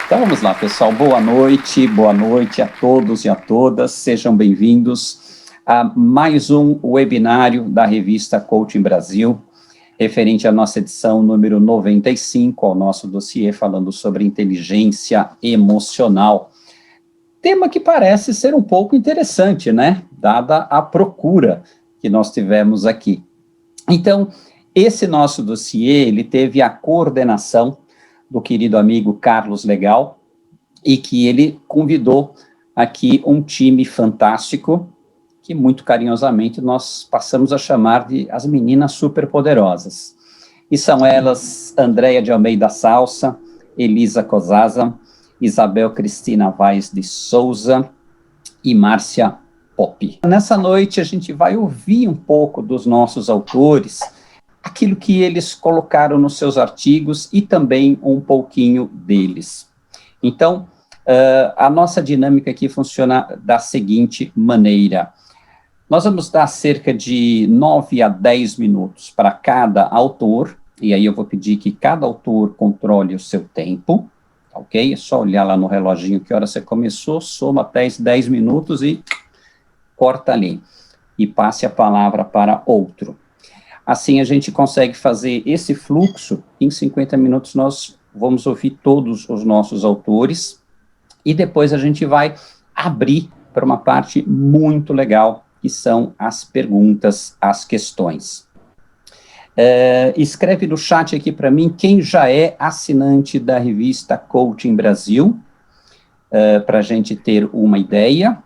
Então vamos lá, pessoal. Boa noite a todos e a todas. Sejam bem-vindos a mais um webinário da revista Coaching Brasil, referente à nossa edição número 95, ao nosso dossiê falando sobre inteligência emocional. Tema que parece ser um pouco interessante, né? Dada a procura que nós tivemos aqui. Então, esse nosso dossiê, ele teve a coordenação do querido amigo Carlos Legal, e que ele convidou aqui um time fantástico, que muito carinhosamente nós passamos a chamar de as meninas superpoderosas. E são elas Andréia de Almeida Salsa, Elisa Cosaza, Isabel Cristina Vaz de Souza e Márcia Pop. Nessa noite a gente vai ouvir um pouco dos nossos autores, aquilo que eles colocaram nos seus artigos e também um pouquinho deles. Então, a nossa dinâmica aqui funciona da seguinte maneira. Nós vamos dar cerca de 9 a 10 minutos para cada autor, e aí eu vou pedir que cada autor controle o seu tempo, ok? É só olhar lá no reloginho que hora você começou, soma até 10 minutos e corta ali, e passe a palavra para outro. Assim a gente consegue fazer esse fluxo, em 50 minutos nós vamos ouvir todos os nossos autores, e depois a gente vai abrir para uma parte muito legal, que são as perguntas, as questões. Escreve no chat aqui para mim quem já é assinante da revista Coaching Brasil, para a gente ter uma ideia.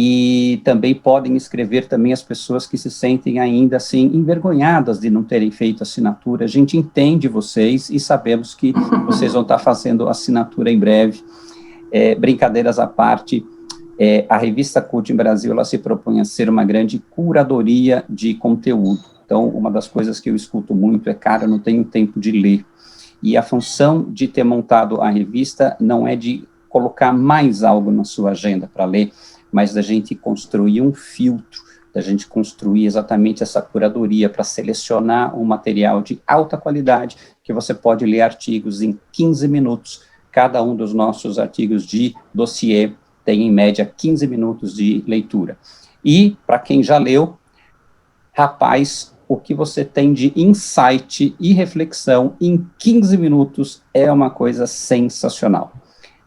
E também podem escrever também as pessoas que se sentem ainda assim envergonhadas de não terem feito assinatura. A gente entende vocês e sabemos que vocês vão estar fazendo assinatura em breve. Brincadeiras à parte, a revista Coaching Brasil, ela se propõe a ser uma grande curadoria de conteúdo. Então, uma das coisas que eu escuto muito é, cara, eu não tenho tempo de ler. E a função de ter montado a revista não é de colocar mais algo na sua agenda para ler, mas da gente construir um filtro, da gente construir exatamente essa curadoria para selecionar um material de alta qualidade, que você pode ler artigos em 15 minutos. Cada um dos nossos artigos de dossiê tem, em média, 15 minutos de leitura. E, para quem já leu, rapaz, o que você tem de insight e reflexão em 15 minutos é uma coisa sensacional.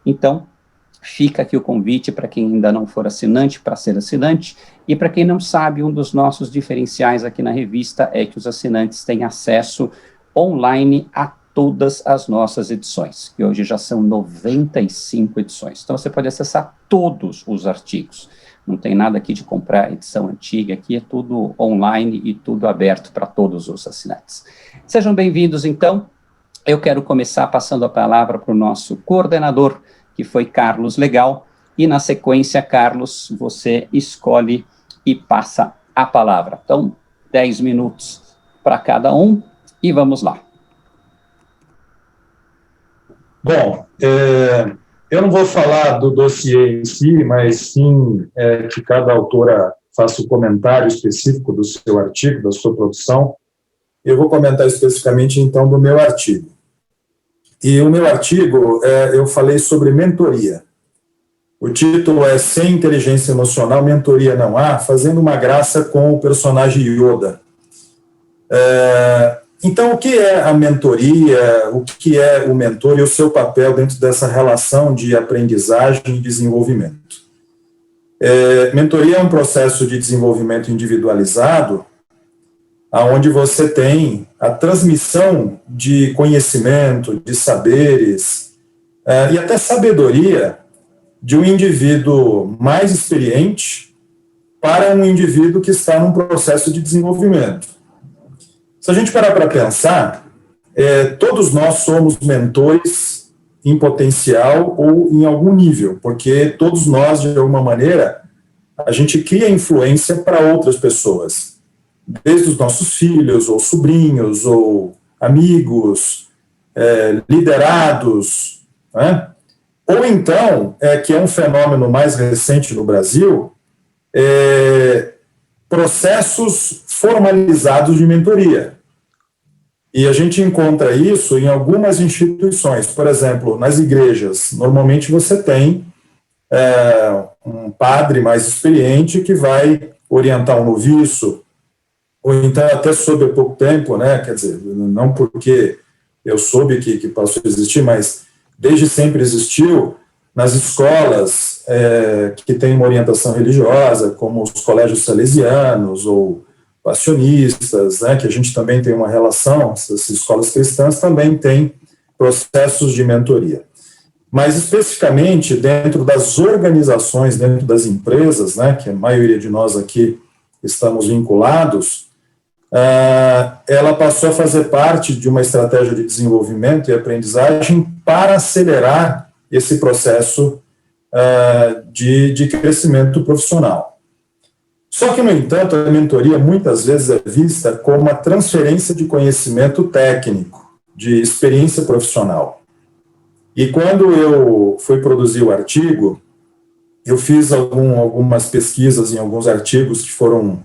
Então, fica aqui o convite para quem ainda não for assinante, para ser assinante, e para quem não sabe, um dos nossos diferenciais aqui na revista é que os assinantes têm acesso online a todas as nossas edições, que hoje já são 95 edições. Então, você pode acessar todos os artigos. Não tem nada aqui de comprar edição antiga, aqui é tudo online e tudo aberto para todos os assinantes. Sejam bem-vindos, então. Eu quero começar passando a palavra para o nosso coordenador, que foi Carlos Legal, e na sequência, Carlos, você escolhe e passa a palavra. Então, 10 minutos para cada um, e vamos lá. Bom, eu não vou falar do dossiê em si, mas sim que cada autora faça um comentário específico do seu artigo, da sua produção. Eu vou comentar especificamente, então, do meu artigo. E o meu artigo, eu falei sobre mentoria. O título é Sem Inteligência Emocional, Mentoria Não Há, fazendo uma graça com o personagem Yoda. Então, o que é a mentoria, o que é o mentor e o seu papel dentro dessa relação de aprendizagem e desenvolvimento? Mentoria é um processo de desenvolvimento individualizado, onde você tem a transmissão de conhecimento, de saberes, e até sabedoria de um indivíduo mais experiente para um indivíduo que está num processo de desenvolvimento. Se a gente parar para pensar, todos nós somos mentores em potencial ou em algum nível, porque todos nós, de alguma maneira, a gente cria influência para outras pessoas, desde os nossos filhos, ou sobrinhos, ou amigos, liderados, né? Ou então, que é um fenômeno mais recente no Brasil, processos formalizados de mentoria. E a gente encontra isso em algumas instituições. Por exemplo, nas igrejas, normalmente você tem um padre mais experiente que vai orientar um noviço, ou então até soube há pouco tempo, né, quer dizer, não porque eu soube que passou a existir, mas desde sempre existiu, nas escolas que tem uma orientação religiosa, como os colégios salesianos ou passionistas, né, que a gente também tem uma relação, essas escolas cristãs também têm processos de mentoria. Mas, especificamente, dentro das organizações, dentro das empresas, né, que a maioria de nós aqui estamos vinculados, ela passou a fazer parte de uma estratégia de desenvolvimento e aprendizagem para acelerar esse processo de crescimento profissional. Só que, no entanto, a mentoria muitas vezes é vista como uma transferência de conhecimento técnico, de experiência profissional. E quando eu fui produzir o artigo, eu fiz algumas pesquisas em alguns artigos que foram,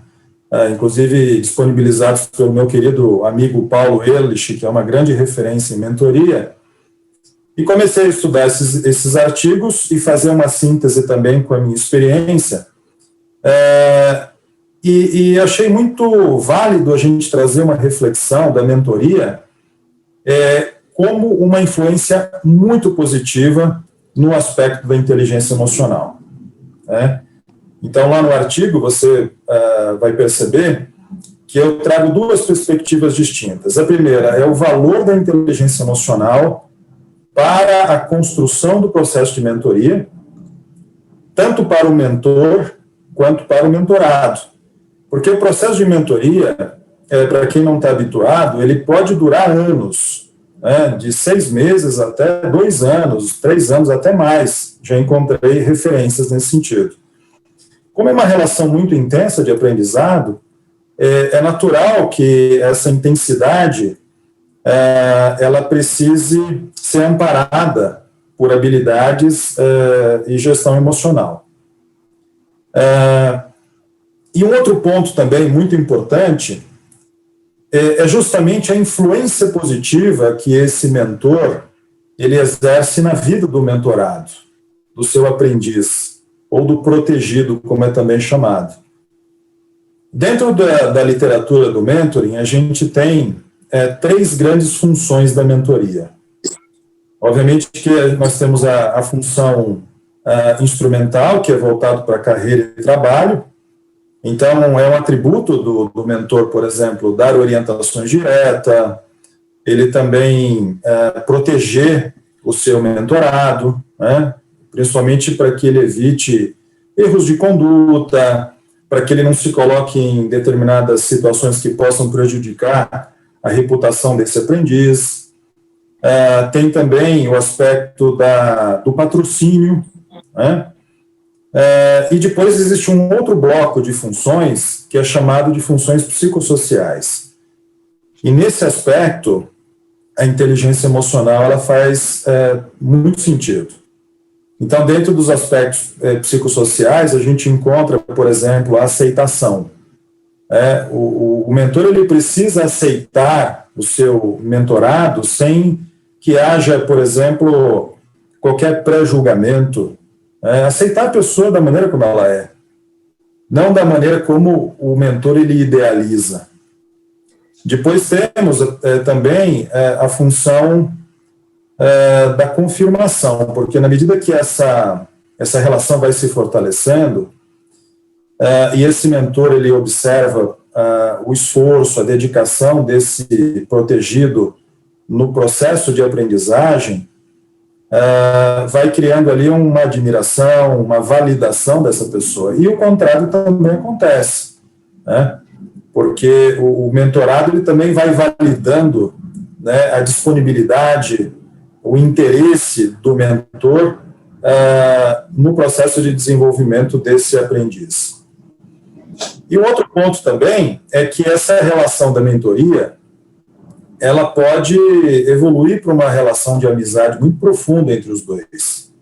inclusive, disponibilizados pelo meu querido amigo Paulo Ehrlich, que é uma grande referência em mentoria, e comecei a estudar esses artigos e fazer uma síntese também com a minha experiência. E achei muito válido a gente trazer uma reflexão da mentoria como uma influência muito positiva no aspecto da inteligência emocional. Né? Então, lá no artigo, você vai perceber que eu trago duas perspectivas distintas. A primeira é o valor da inteligência emocional para a construção do processo de mentoria, tanto para o mentor quanto para o mentorado. Porque o processo de mentoria, para quem não está habituado, ele pode durar anos, né, de 6 meses até 2 anos, 3 anos, até mais. Já encontrei referências nesse sentido. Como é uma relação muito intensa de aprendizado, é natural que essa intensidade ela precise ser amparada por habilidades e gestão emocional. E um outro ponto também muito importante é justamente a influência positiva que esse mentor ele exerce na vida do mentorado, do seu aprendiz, ou do protegido, como é também chamado. Dentro da literatura do mentoring, a gente tem 3 grandes funções da mentoria. Obviamente que nós temos a função instrumental, que é voltado para a carreira e trabalho. Então, é um atributo do mentor, por exemplo, dar orientações diretas, ele também proteger o seu mentorado, né, principalmente para que ele evite erros de conduta, para que ele não se coloque em determinadas situações que possam prejudicar a reputação desse aprendiz. Tem também o aspecto do patrocínio, né? E depois existe um outro bloco de funções que é chamado de funções psicossociais. E nesse aspecto, a inteligência emocional ela faz muito sentido. Então, dentro dos aspectos psicossociais, a gente encontra, por exemplo, a aceitação. O mentor ele precisa aceitar o seu mentorado sem que haja, por exemplo, qualquer pré-julgamento. Aceitar a pessoa da maneira como ela é, não da maneira como o mentor ele idealiza. Depois temos também a função da confirmação, porque na medida que essa relação vai se fortalecendo, e esse mentor ele observa o esforço, a dedicação desse protegido no processo de aprendizagem, vai criando ali uma admiração, uma validação dessa pessoa. E o contrário também acontece, né? Porque o mentorado ele também vai validando, né, a disponibilidade, o interesse do mentor no processo de desenvolvimento desse aprendiz. E um outro ponto também é que essa relação da mentoria ela pode evoluir para uma relação de amizade muito profunda entre os dois,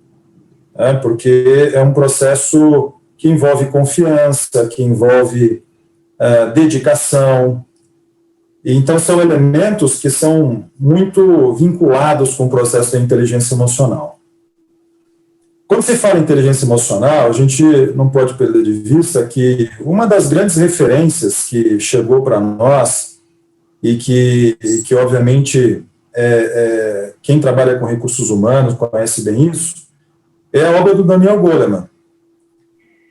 né, porque é um processo que envolve confiança, que envolve dedicação, Então, são elementos que são muito vinculados com o processo da inteligência emocional. Quando se fala em inteligência emocional, a gente não pode perder de vista que uma das grandes referências que chegou para nós e que obviamente, quem trabalha com recursos humanos conhece bem isso, é a obra do Daniel Goleman.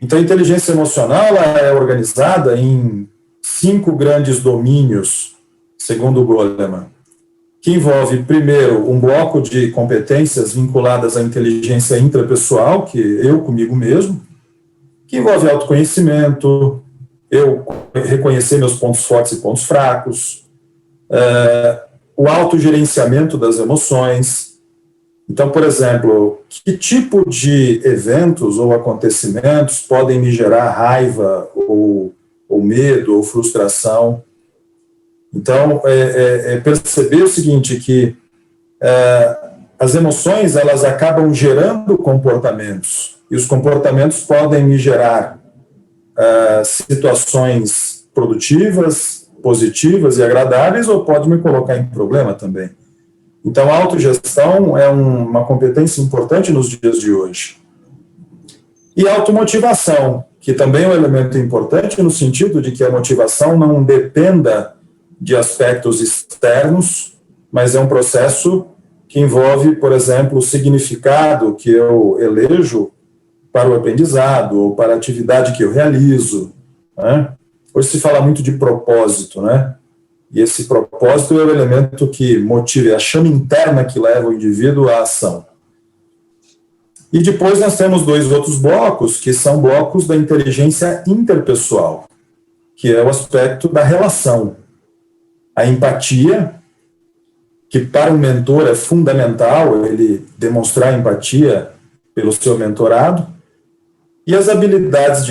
Então, a inteligência emocional ela é organizada em 5 grandes domínios, segundo o Goleman, que envolve, primeiro, um bloco de competências vinculadas à inteligência intrapessoal, que eu comigo mesmo, que envolve autoconhecimento, eu reconhecer meus pontos fortes e pontos fracos, o autogerenciamento das emoções. Então, por exemplo, que tipo de eventos ou acontecimentos podem me gerar raiva ou medo ou frustração? Então, perceber o seguinte, que as emoções, elas acabam gerando comportamentos, e os comportamentos podem me gerar situações produtivas, positivas e agradáveis, ou pode me colocar em problema também. Então, a autogestão é uma competência importante nos dias de hoje. E a automotivação, que também é um elemento importante no sentido de que a motivação não dependa de aspectos externos, mas é um processo que envolve, por exemplo, o significado que eu elejo para o aprendizado ou para a atividade que eu realizo, né? Hoje se fala muito de propósito, né? E esse propósito é o elemento que motiva, é a chama interna que leva o indivíduo à ação. E depois nós temos 2 outros blocos, que são blocos da inteligência interpessoal, que é o aspecto da relação. A empatia, que para o mentor é fundamental, ele demonstrar empatia pelo seu mentorado, e as habilidades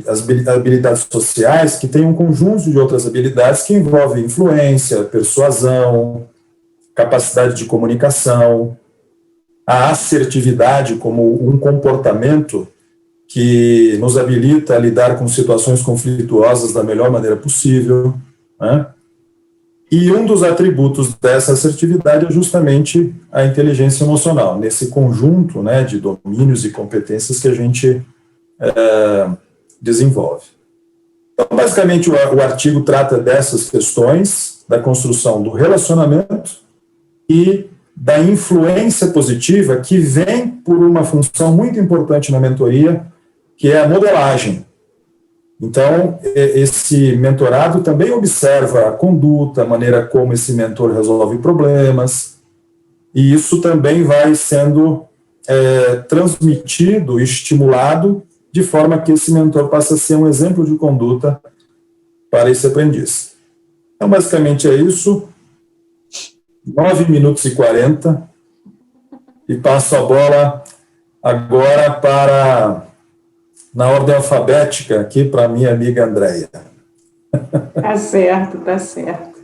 as habilidades sociais, que tem um conjunto de outras habilidades que envolvem influência, persuasão, capacidade de comunicação, a assertividade como um comportamento que nos habilita a lidar com situações conflituosas da melhor maneira possível, né? E um dos atributos dessa assertividade é justamente a inteligência emocional, nesse conjunto, né, de domínios e competências que a gente desenvolve. Então, basicamente, o artigo trata dessas questões, da construção do relacionamento e da influência positiva que vem por uma função muito importante na mentoria, que é a modelagem. Então, esse mentorado também observa a conduta, a maneira como esse mentor resolve problemas, e isso também vai sendo transmitido, estimulado, de forma que esse mentor passe a ser um exemplo de conduta para esse aprendiz. Então, basicamente é isso. 9 minutos e 40, e passo a bola agora para, na ordem alfabética, aqui para a minha amiga Andréia. Tá certo, tá certo.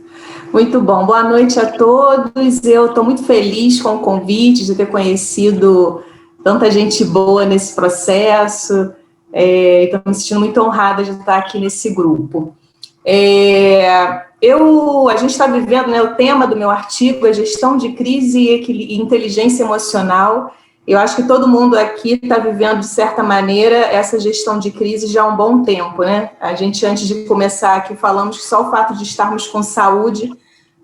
Muito bom. Boa noite a todos. Eu estou muito feliz com o convite, de ter conhecido tanta gente boa nesse processo. Estou me sentindo muito honrada de estar aqui nesse grupo. A gente está vivendo, né, o tema do meu artigo é gestão de crise e inteligência emocional. Eu acho que todo mundo aqui está vivendo, de certa maneira, essa gestão de crise já há um bom tempo, né? A gente, antes de começar aqui, falamos que só o fato de estarmos com saúde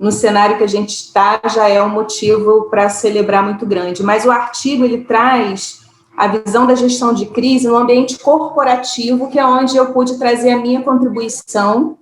no cenário que a gente está já é um motivo para celebrar muito grande. Mas o artigo, ele traz a visão da gestão de crise no ambiente corporativo, que é onde eu pude trazer a minha contribuição,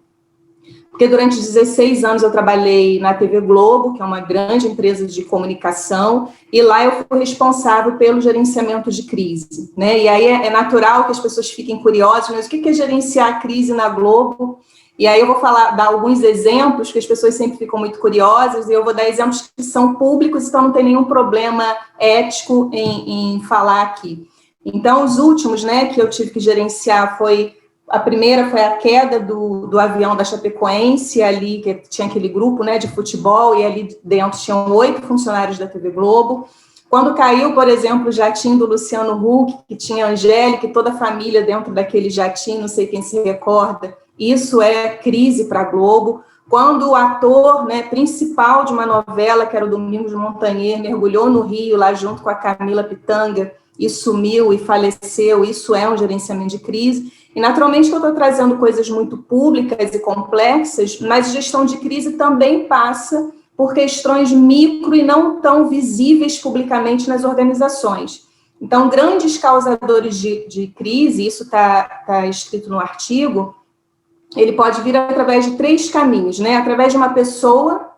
porque durante 16 anos eu trabalhei na TV Globo, que é uma grande empresa de comunicação, e lá eu fui responsável pelo gerenciamento de crise, né? E aí é natural que as pessoas fiquem curiosas, mas o que é gerenciar a crise na Globo? E aí eu vou dar alguns exemplos, que as pessoas sempre ficam muito curiosas, e eu vou dar exemplos que são públicos, então não tem nenhum problema ético em falar aqui. Então, os últimos, né, que eu tive que gerenciar a primeira foi a queda do avião da Chapecoense, ali que tinha aquele grupo, né, de futebol, e ali dentro tinham 8 funcionários da TV Globo. Quando caiu, por exemplo, o jatinho do Luciano Huck, que tinha a Angélica e toda a família dentro daquele jatinho, não sei quem se recorda, isso é crise para a Globo. quando o ator, né, principal de uma novela, que era o Domingos Montanher, mergulhou no rio lá junto com a Camila Pitanga e sumiu e faleceu, isso é um gerenciamento de crise. E, naturalmente, que eu estou trazendo coisas muito públicas e complexas, mas gestão de crise também passa por questões micro e não tão visíveis publicamente nas organizações. Então, grandes causadores de crise, isso está escrito no artigo, ele pode vir através de 3 caminhos, né? Através de uma pessoa,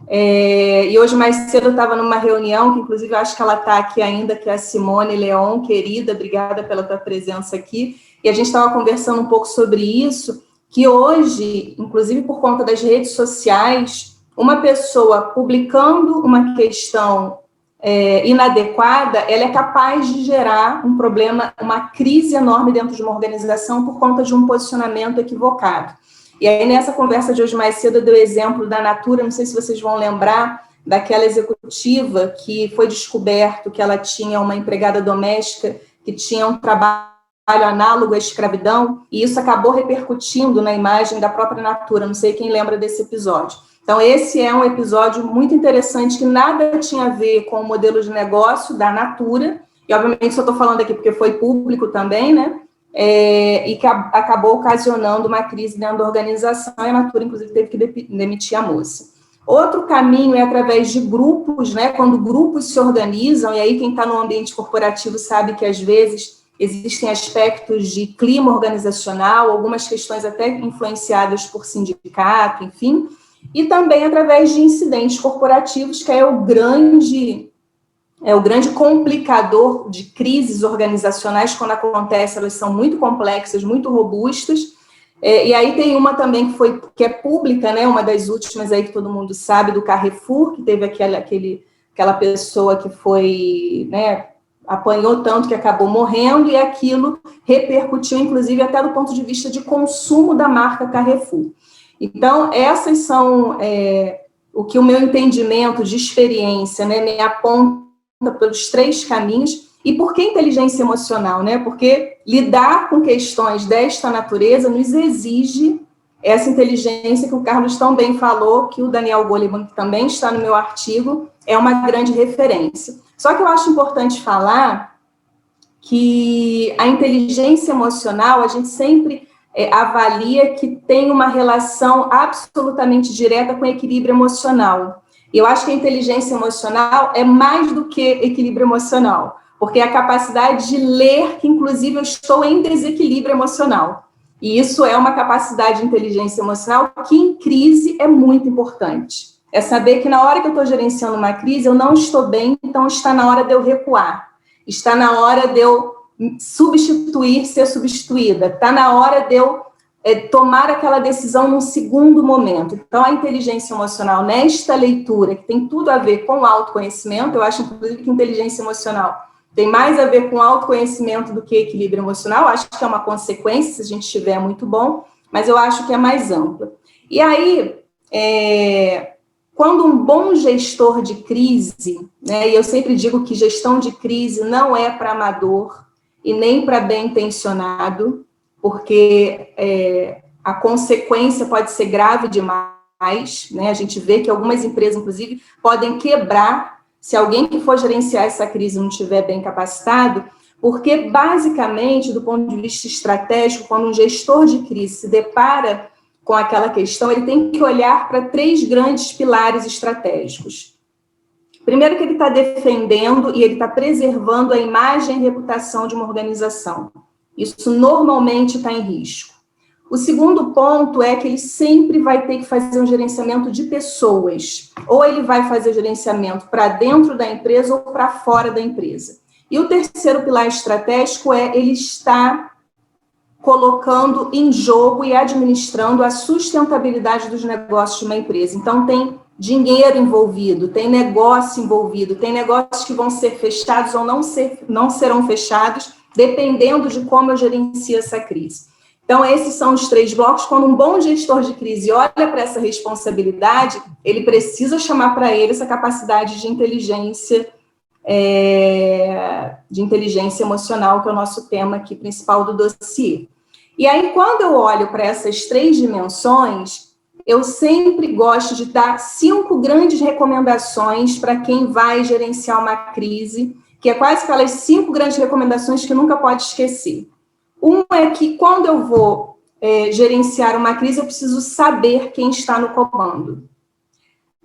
e hoje mais cedo eu estava numa reunião, que inclusive eu acho que ela está aqui ainda, que é a Simone Leon, querida, obrigada pela tua presença aqui, e a gente estava conversando um pouco sobre isso, que hoje, inclusive por conta das redes sociais, uma pessoa publicando uma questão inadequada, ela é capaz de gerar um problema, uma crise enorme dentro de uma organização por conta de um posicionamento equivocado. E aí, nessa conversa de hoje mais cedo, eu dei o exemplo da Natura, não sei se vocês vão lembrar, daquela executiva que foi descoberto que ela tinha uma empregada doméstica que tinha um trabalho análogo à escravidão, e isso acabou repercutindo na imagem da própria Natura, não sei quem lembra desse episódio. Então, esse é um episódio muito interessante, que nada tinha a ver com o modelo de negócio da Natura, e obviamente só estou falando aqui porque foi público também, né? E que acabou ocasionando uma crise dentro da organização, e a Natura, inclusive, teve que demitir a moça. Outro caminho é através de grupos, né? Quando grupos se organizam, e aí quem está no ambiente corporativo sabe que, às vezes, existem aspectos de clima organizacional, algumas questões até influenciadas por sindicato, enfim, e também através de incidentes corporativos, que é o grande complicador de crises organizacionais. Quando acontece, elas são muito complexas, muito robustas, e aí tem uma também que é pública, né, uma das últimas aí que todo mundo sabe, do Carrefour, que teve aquela pessoa que foi, né, apanhou tanto que acabou morrendo, e aquilo repercutiu, inclusive, até do ponto de vista de consumo da marca Carrefour. Então, essas são o que o meu entendimento de experiência, né, me aponta pelos 3 caminhos. E por que inteligência emocional, né? Porque lidar com questões desta natureza nos exige essa inteligência que o Carlos tão bem falou, que o Daniel Goleman, que também está no meu artigo, é uma grande referência. Só que eu acho importante falar que a inteligência emocional, a gente sempre avalia que tem uma relação absolutamente direta com o equilíbrio emocional. E eu acho que a inteligência emocional é mais do que equilíbrio emocional, porque é a capacidade de ler que, inclusive, eu estou em desequilíbrio emocional. E isso é uma capacidade de inteligência emocional que, em crise, é muito importante. É saber que, na hora que eu estou gerenciando uma crise, eu não estou bem, então está na hora de eu recuar. Está na hora de eu substituir, ser substituída. Está na hora de eu tomar aquela decisão num segundo momento. Então, a inteligência emocional, nesta leitura, que tem tudo a ver com o autoconhecimento, eu acho, inclusive, que inteligência emocional tem mais a ver com autoconhecimento do que equilíbrio emocional. Acho que é uma consequência, se a gente estiver muito bom, mas eu acho que é mais ampla. E aí, quando um bom gestor de crise, né, e eu sempre digo que gestão de crise não é para amador e nem para bem-intencionado, porque a consequência pode ser grave demais, né? A gente vê que algumas empresas, inclusive, podem quebrar se alguém que for gerenciar essa crise não estiver bem capacitado, porque, basicamente, do ponto de vista estratégico, quando um gestor de crise se depara com aquela questão, ele tem que olhar para 3 grandes pilares estratégicos. Primeiro, que ele está defendendo e ele está preservando a imagem e reputação de uma organização. Isso normalmente está em risco. O segundo ponto é que ele sempre vai ter que fazer um gerenciamento de pessoas. Ou ele vai fazer gerenciamento para dentro da empresa ou para fora da empresa. E o terceiro pilar estratégico é ele estar colocando em jogo e administrando a sustentabilidade dos negócios de uma empresa. Então, tem dinheiro envolvido, tem negócio envolvido, tem negócios que vão ser fechados ou não serão fechados, dependendo de como eu gerencio essa crise. Então, esses são os 3 blocos. Quando um bom gestor de crise olha para essa responsabilidade, ele precisa chamar para ele essa capacidade de inteligência emocional, que é o nosso tema aqui principal do dossiê. E aí, quando eu olho para essas 3 dimensões, eu sempre gosto de dar 5 grandes recomendações para quem vai gerenciar uma crise, que é quase aquelas 5 grandes recomendações que nunca pode esquecer. Um é que quando eu vou gerenciar uma crise, eu preciso saber quem está no comando.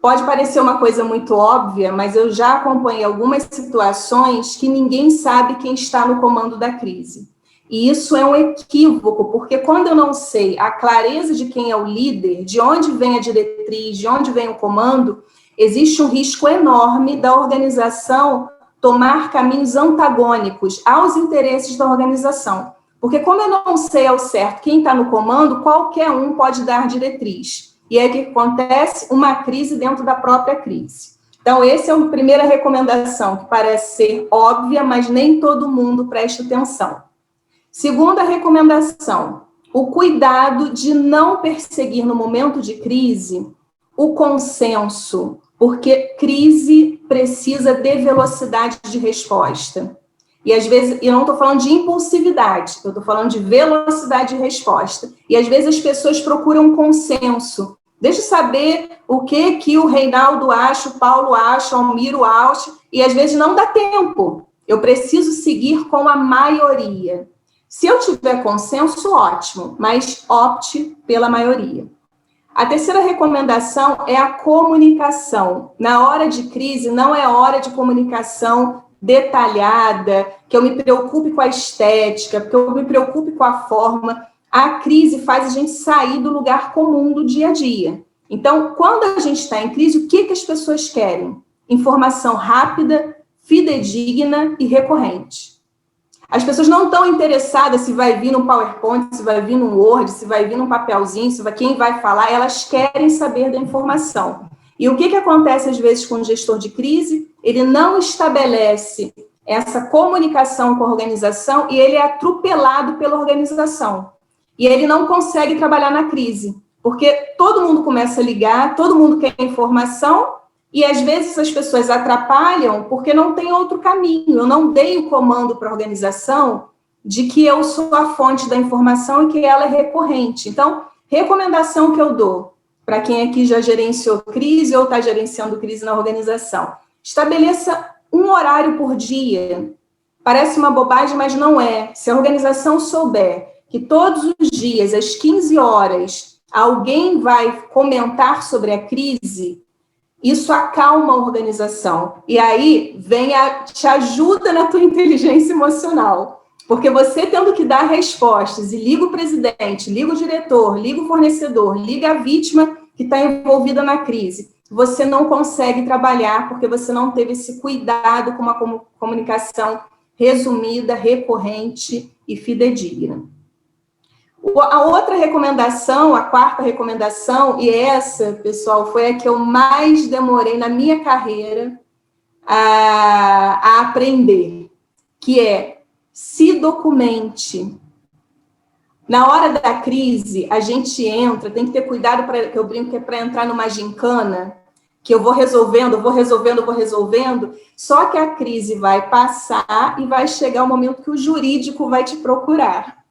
Pode parecer uma coisa muito óbvia, mas eu já acompanhei algumas situações que ninguém sabe quem está no comando da crise. E isso é um equívoco, porque quando eu não sei a clareza de quem é o líder, de onde vem a diretriz, de onde vem o comando, existe um risco enorme da organização tomar caminhos antagônicos aos interesses da organização. Porque como eu não sei ao certo quem está no comando, qualquer um pode dar diretriz. E é que acontece uma crise dentro da própria crise. Então, essa é a primeira recomendação, que parece ser óbvia, mas nem todo mundo presta atenção. Segunda recomendação, o cuidado de não perseguir no momento de crise o consenso, porque crise precisa de velocidade de resposta. E às vezes, eu não estou falando de impulsividade, eu estou falando de velocidade de resposta. E às vezes as pessoas procuram consenso. Deixa eu saber o que o Reinaldo acha, o Paulo acha, o Almiro acha, e às vezes não dá tempo. Eu preciso seguir com a maioria. Se eu tiver consenso, ótimo, mas opte pela maioria. A terceira recomendação é a comunicação. Na hora de crise, não é hora de comunicação detalhada, que eu me preocupe com a estética, que eu me preocupe com a forma. A crise faz a gente sair do lugar comum do dia a dia. Então, quando a gente está em crise, o que as pessoas querem? Informação rápida, fidedigna e recorrente. As pessoas não estão interessadas se vai vir no PowerPoint, se vai vir no Word, se vai vir num papelzinho, quem vai falar, elas querem saber da informação. E o que acontece às vezes com o gestor de crise? Ele não estabelece essa comunicação com a organização e ele é atropelado pela organização. E ele não consegue trabalhar na crise, porque todo mundo começa a ligar, todo mundo quer informação, e às vezes as pessoas atrapalham porque não tem outro caminho. Eu não dei o comando para a organização de que eu sou a fonte da informação e que ela é recorrente. Então, recomendação que eu dou para quem aqui já gerenciou crise ou está gerenciando crise na organização: estabeleça um horário por dia. Parece uma bobagem, mas não é. Se a organização souber que todos os dias, às 15 horas, alguém vai comentar sobre a crise, isso acalma a organização. E aí, te ajuda na tua inteligência emocional. Porque você tendo que dar respostas, e liga o presidente, liga o diretor, liga o fornecedor, liga a vítima que está envolvida na crise, você não consegue trabalhar porque você não teve esse cuidado com uma comunicação resumida, recorrente e fidedigna. A outra recomendação, a quarta recomendação, e essa, pessoal, foi a que eu mais demorei na minha carreira a aprender, que é: se documente. Na hora da crise, a gente entra, tem que ter cuidado, que eu brinco que é para entrar numa gincana, que eu vou resolvendo, só que a crise vai passar e vai chegar o momento que o jurídico vai te procurar.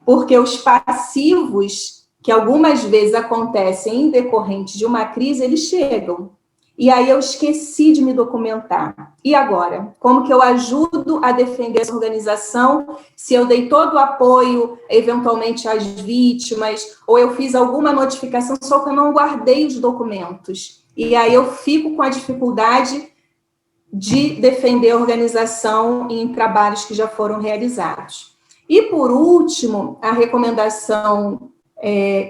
Porque os passivos, que algumas vezes acontecem em decorrente de uma crise, eles chegam. E aí eu esqueci de me documentar. E agora? Como que eu ajudo a defender essa organização se eu dei todo o apoio, eventualmente, às vítimas, ou eu fiz alguma notificação, só que eu não guardei os documentos? E aí eu fico com a dificuldade de defender a organização em trabalhos que já foram realizados. E, por último, a recomendação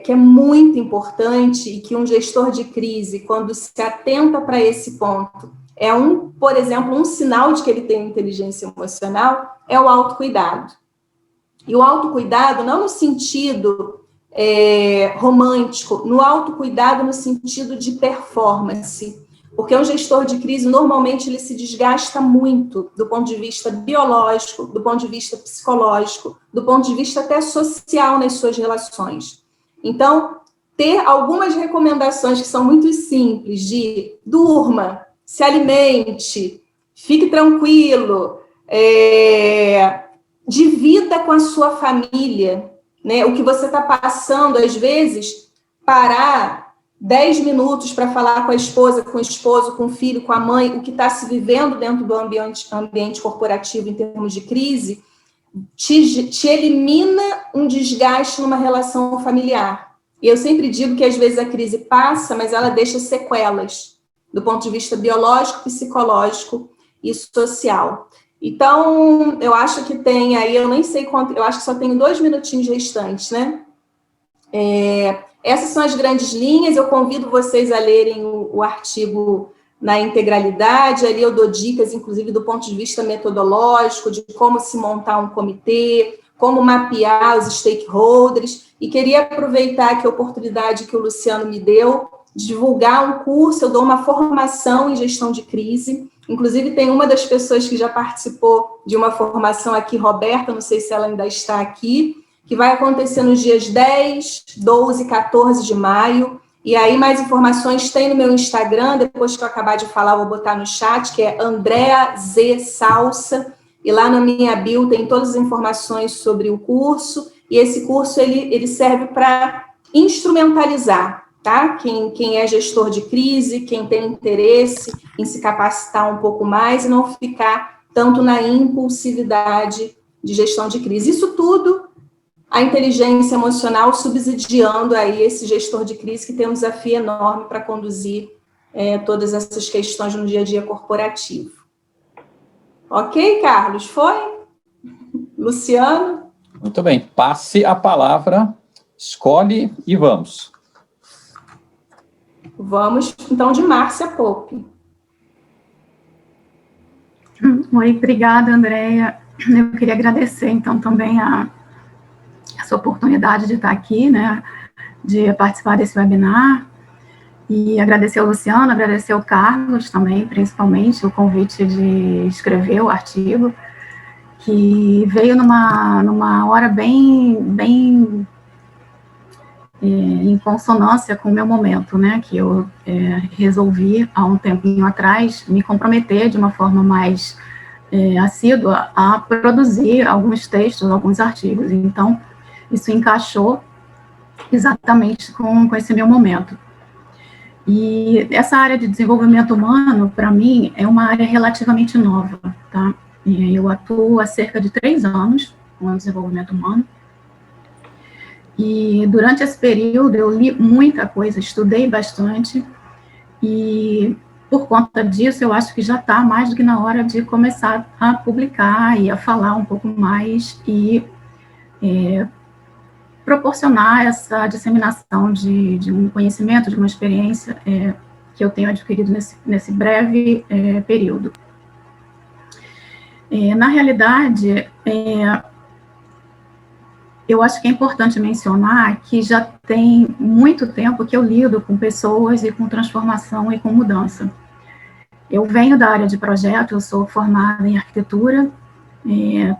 que é muito importante e que um gestor de crise, quando se atenta para esse ponto, por exemplo, um sinal de que ele tem inteligência emocional, é o autocuidado. E o autocuidado não no sentido romântico, no autocuidado no sentido de performance. Porque um gestor de crise, normalmente, ele se desgasta muito do ponto de vista biológico, do ponto de vista psicológico, do ponto de vista até social nas suas relações. Então, ter algumas recomendações que são muito simples, de durma, se alimente, fique tranquilo, divida com a sua família, né? O que você está passando, às vezes, parar 10 minutos para falar com a esposa, com o esposo, com o filho, com a mãe, o que está se vivendo dentro do ambiente corporativo em termos de crise, te elimina um desgaste numa relação familiar. E eu sempre digo que às vezes a crise passa, mas ela deixa sequelas, do ponto de vista biológico, psicológico e social. Então, eu acho que tem aí, eu nem sei quanto, eu acho que só tenho 2 minutinhos restantes, né? Essas são as grandes linhas, eu convido vocês a lerem o artigo na integralidade, ali eu dou dicas, inclusive, do ponto de vista metodológico, de como se montar um comitê, como mapear os stakeholders, e queria aproveitar aqui a oportunidade que o Luciano me deu, de divulgar um curso, eu dou uma formação em gestão de crise, inclusive tem uma das pessoas que já participou de uma formação aqui, Roberta, não sei se ela ainda está aqui, que vai acontecer nos dias 10, 12 e 14 de maio, e aí mais informações tem no meu Instagram, depois que eu acabar de falar, eu vou botar no chat, que é Andrea Z Salsa, e lá na minha bio tem todas as informações sobre o curso, e esse curso ele serve para instrumentalizar, tá? Quem é gestor de crise, quem tem interesse em se capacitar um pouco mais e não ficar tanto na impulsividade de gestão de crise. Isso tudo, a inteligência emocional subsidiando aí esse gestor de crise que tem um desafio enorme para conduzir todas essas questões no dia a dia corporativo. Ok, Carlos? Foi? Luciano? Muito bem, passe a palavra, escolhe e vamos. Vamos, então, de Márcia Pope. Oi, obrigada, Andréia. Eu queria agradecer, então, também essa oportunidade de estar aqui, né, de participar desse webinar, e agradecer ao Luciano, agradecer ao Carlos também, principalmente, o convite de escrever o artigo, que veio numa hora bem em consonância com o meu momento, né, que eu resolvi, há um tempinho atrás, me comprometer de uma forma mais assídua a produzir alguns textos, alguns artigos. Então, isso encaixou exatamente com esse meu momento. E essa área de desenvolvimento humano, para mim, é uma área relativamente nova, tá? Eu atuo há cerca de 3 anos com o desenvolvimento humano, e durante esse período eu li muita coisa, estudei bastante, e por conta disso eu acho que já está mais do que na hora de começar a publicar e a falar um pouco mais e proporcionar essa disseminação de um conhecimento, de uma experiência que eu tenho adquirido nesse breve período. Na realidade, eu acho que é importante mencionar que já tem muito tempo que eu lido com pessoas e com transformação e com mudança. Eu venho da área de projeto, eu sou formada em arquitetura,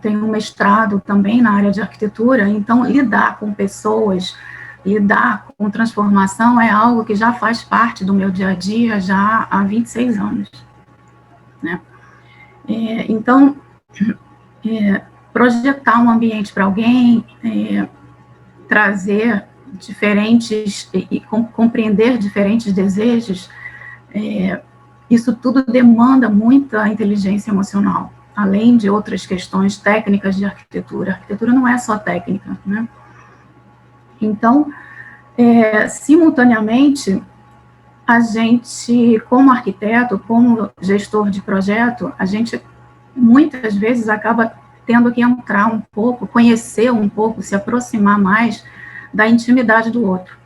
tenho um mestrado também na área de arquitetura, então lidar com pessoas, lidar com transformação é algo que já faz parte do meu dia a dia já há 26 anos, né? Então, projetar um ambiente para alguém, trazer diferentes e compreender diferentes desejos, isso tudo demanda muita inteligência emocional, além de outras questões técnicas de arquitetura. A arquitetura não é só técnica, né? Então, simultaneamente, a gente, como arquiteto, como gestor de projeto, a gente muitas vezes acaba tendo que entrar um pouco, conhecer um pouco, se aproximar mais da intimidade do outro,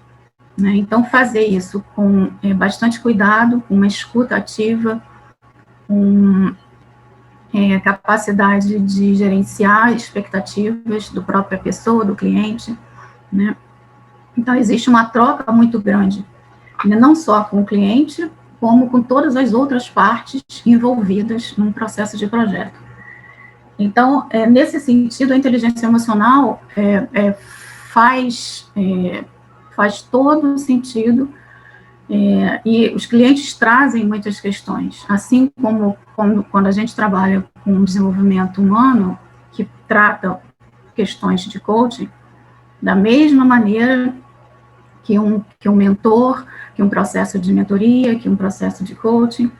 né? Então, fazer isso com bastante cuidado, com uma escuta ativa, com capacidade de gerenciar expectativas da própria pessoa, do cliente, né? Então, existe uma troca muito grande, né? Não só com o cliente, como com todas as outras partes envolvidas num processo de projeto. Então, nesse sentido, a inteligência emocional faz todo o sentido, e os clientes trazem muitas questões, assim como quando a gente trabalha com desenvolvimento humano, que trata questões de coaching, da mesma maneira que um mentor, que um processo de mentoria, que um processo de coaching,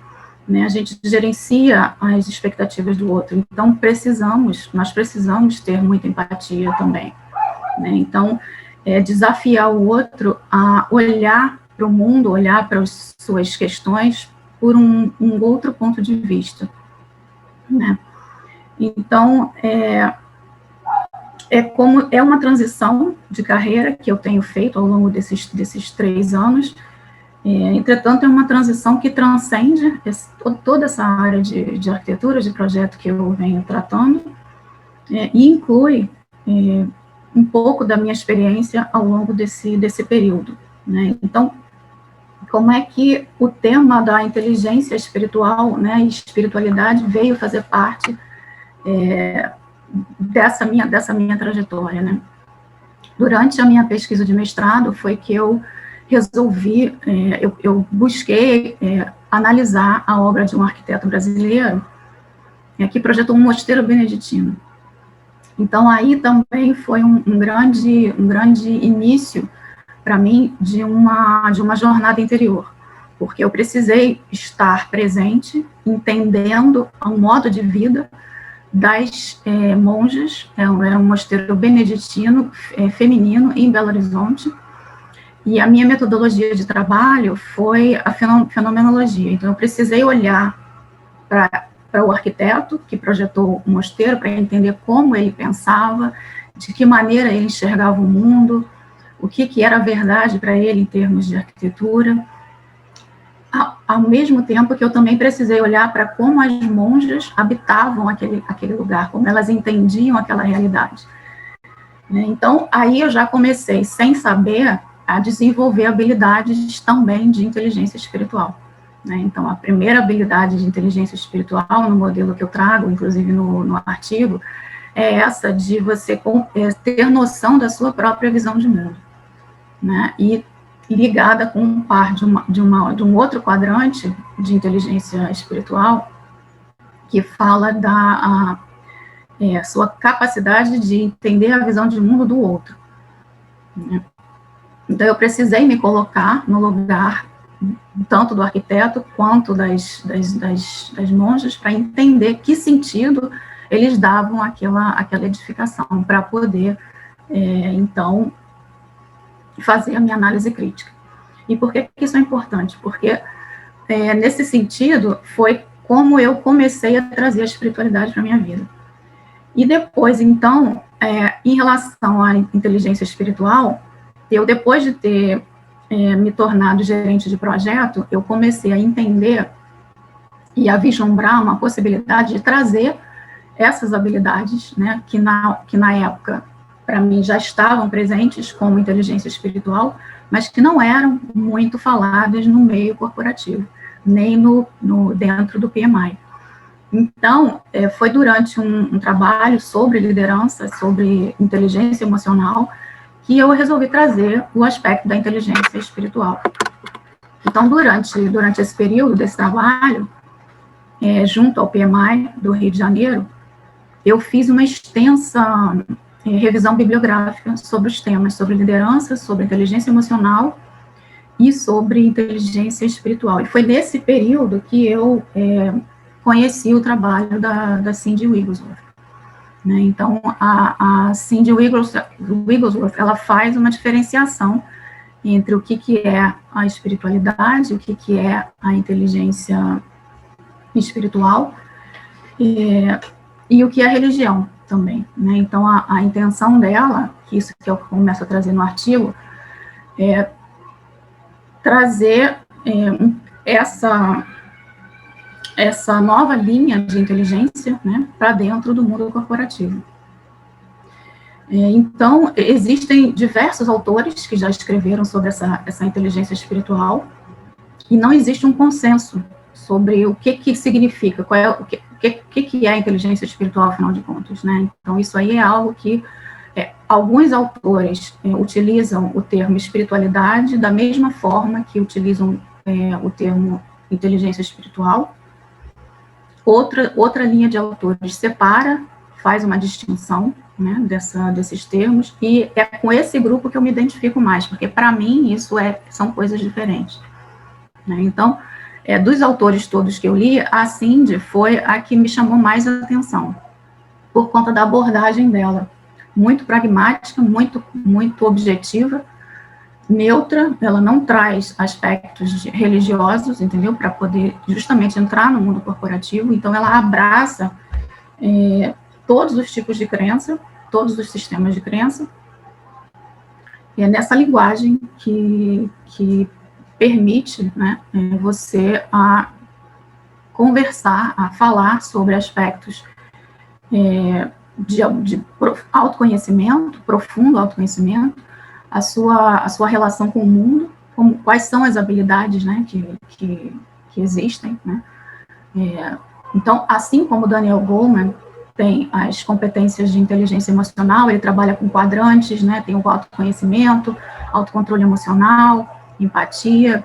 né? A gente gerencia as expectativas do outro, então nós precisamos ter muita empatia também, né? Então, desafiar o outro a olhar para o mundo, olhar para as suas questões por um outro ponto de vista, né? Então, é uma transição de carreira que eu tenho feito ao longo desses 3 anos. Entretanto, é uma transição que transcende toda essa área de arquitetura, de projeto que eu venho tratando, e inclui um pouco da minha experiência ao longo desse período, né? Então, como é que o tema da inteligência espiritual, né, e espiritualidade veio fazer parte dessa minha trajetória, né? Durante a minha pesquisa de mestrado foi que eu resolvi, eu busquei analisar a obra de um arquiteto brasileiro que projetou um mosteiro beneditino. Então, aí também foi um grande início para mim de uma jornada interior, porque eu precisei estar presente, entendendo o modo de vida das monjas. Era um mosteiro beneditino feminino em Belo Horizonte, e a minha metodologia de trabalho foi a fenomenologia. Então, eu precisei olhar para o arquiteto que projetou o mosteiro, para entender como ele pensava, de que maneira ele enxergava o mundo, o que era a verdade para ele em termos de arquitetura. Ao mesmo tempo que eu também precisei olhar para como as monjas habitavam aquele lugar, como elas entendiam aquela realidade. Então, aí eu já comecei, sem saber, a desenvolver habilidades também de inteligência espiritual. Então, a primeira habilidade de inteligência espiritual, no modelo que eu trago, inclusive no artigo, é essa de você ter noção da sua própria visão de mundo, né? E ligada com um par de um outro quadrante de inteligência espiritual, que fala da sua capacidade de entender a visão de mundo do outro, né? Então, eu precisei me colocar no lugar tanto do arquiteto quanto das monjas, para entender que sentido eles davam àquela edificação, para poder, então, fazer a minha análise crítica. E por que isso é importante? Porque, nesse sentido, foi como eu comecei a trazer a espiritualidade para a minha vida. E depois, então, em relação à inteligência espiritual, eu, depois de ter me tornado gerente de projeto, eu comecei a entender e a vislumbrar uma possibilidade de trazer essas habilidades, né, que na época, para mim, já estavam presentes como inteligência espiritual, mas que não eram muito faladas no meio corporativo, nem dentro do PMI. Então, foi durante um trabalho sobre liderança, sobre inteligência emocional, que eu resolvi trazer o aspecto da inteligência espiritual. Então, durante esse período desse trabalho, junto ao PMI do Rio de Janeiro, eu fiz uma extensa revisão bibliográfica sobre os temas, sobre liderança, sobre inteligência emocional e sobre inteligência espiritual. E foi nesse período que eu conheci o trabalho da Cindy Wigglesworth. Então, a Cindy Wigglesworth, ela faz uma diferenciação entre o que é a espiritualidade, o que é a inteligência espiritual, e o que é a religião também, né? Então, a intenção dela, que isso que eu começo a trazer no artigo, é trazer essa nova linha de inteligência, né, para dentro do mundo corporativo. Então, existem diversos autores que já escreveram sobre essa inteligência espiritual, e não existe um consenso sobre o que significa, o que é a inteligência espiritual, afinal de contas, né? Então, isso aí é algo que alguns autores utilizam o termo espiritualidade da mesma forma que utilizam o termo inteligência espiritual. Outra linha de autores separa, faz uma distinção, né, desses termos, e é com esse grupo que eu me identifico mais, porque para mim são coisas diferentes. Né? Então, dos autores todos que eu li, a Cindy foi a que me chamou mais a atenção, por conta da abordagem dela, muito pragmática, muito objetiva, neutra, ela não traz aspectos religiosos, entendeu? Para poder justamente entrar no mundo corporativo, então ela abraça todos os tipos de crença, todos os sistemas de crença, e é nessa linguagem que permite, né, você a conversar, a falar sobre aspectos de autoconhecimento, profundo autoconhecimento, a sua relação com o mundo, quais são as habilidades, né, que existem, né? Então, assim como Daniel Goleman tem as competências de inteligência emocional, ele trabalha com quadrantes, né, tem o autoconhecimento, autocontrole emocional, empatia,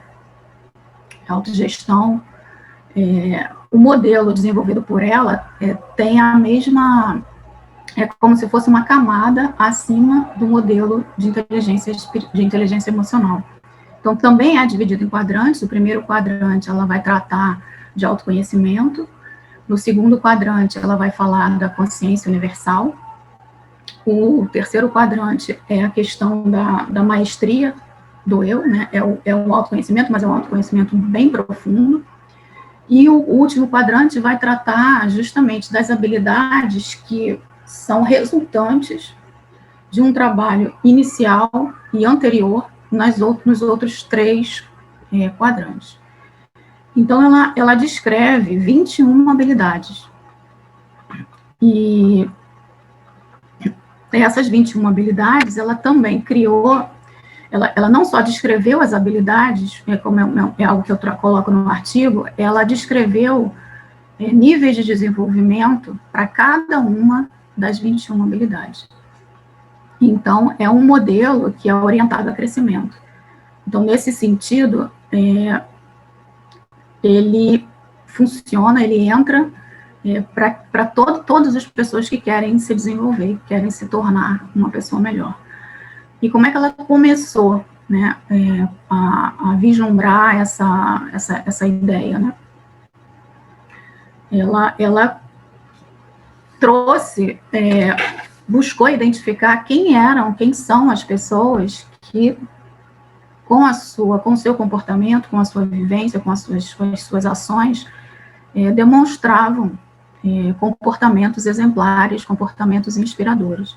autogestão. O modelo desenvolvido por ela tem a mesma, como se fosse uma camada acima do modelo de inteligência emocional. Então, também é dividido em quadrantes. O primeiro quadrante, ela vai tratar de autoconhecimento. No segundo quadrante, ela vai falar da consciência universal. O terceiro quadrante é a questão da maestria do eu, né? É um autoconhecimento, mas é um autoconhecimento bem profundo. E o último quadrante vai tratar justamente das habilidades que são resultantes de um trabalho inicial e anterior nos outros 3 quadrantes. Então, ela descreve 21 habilidades. E essas 21 habilidades, ela também criou, ela não só descreveu as habilidades, como é algo que eu coloco no artigo, ela descreveu níveis de desenvolvimento para cada uma das 21 habilidades. Então, é um modelo que é orientado a crescimento. Então, nesse sentido, ele funciona, ele entra para todas as pessoas que querem se desenvolver, que querem se tornar uma pessoa melhor. E como é que ela começou, né, a vislumbrar essa ideia, né? Ela trouxe, buscou identificar quem são as pessoas que, com o seu comportamento, com a sua vivência, com as suas ações, demonstravam comportamentos exemplares, comportamentos inspiradores.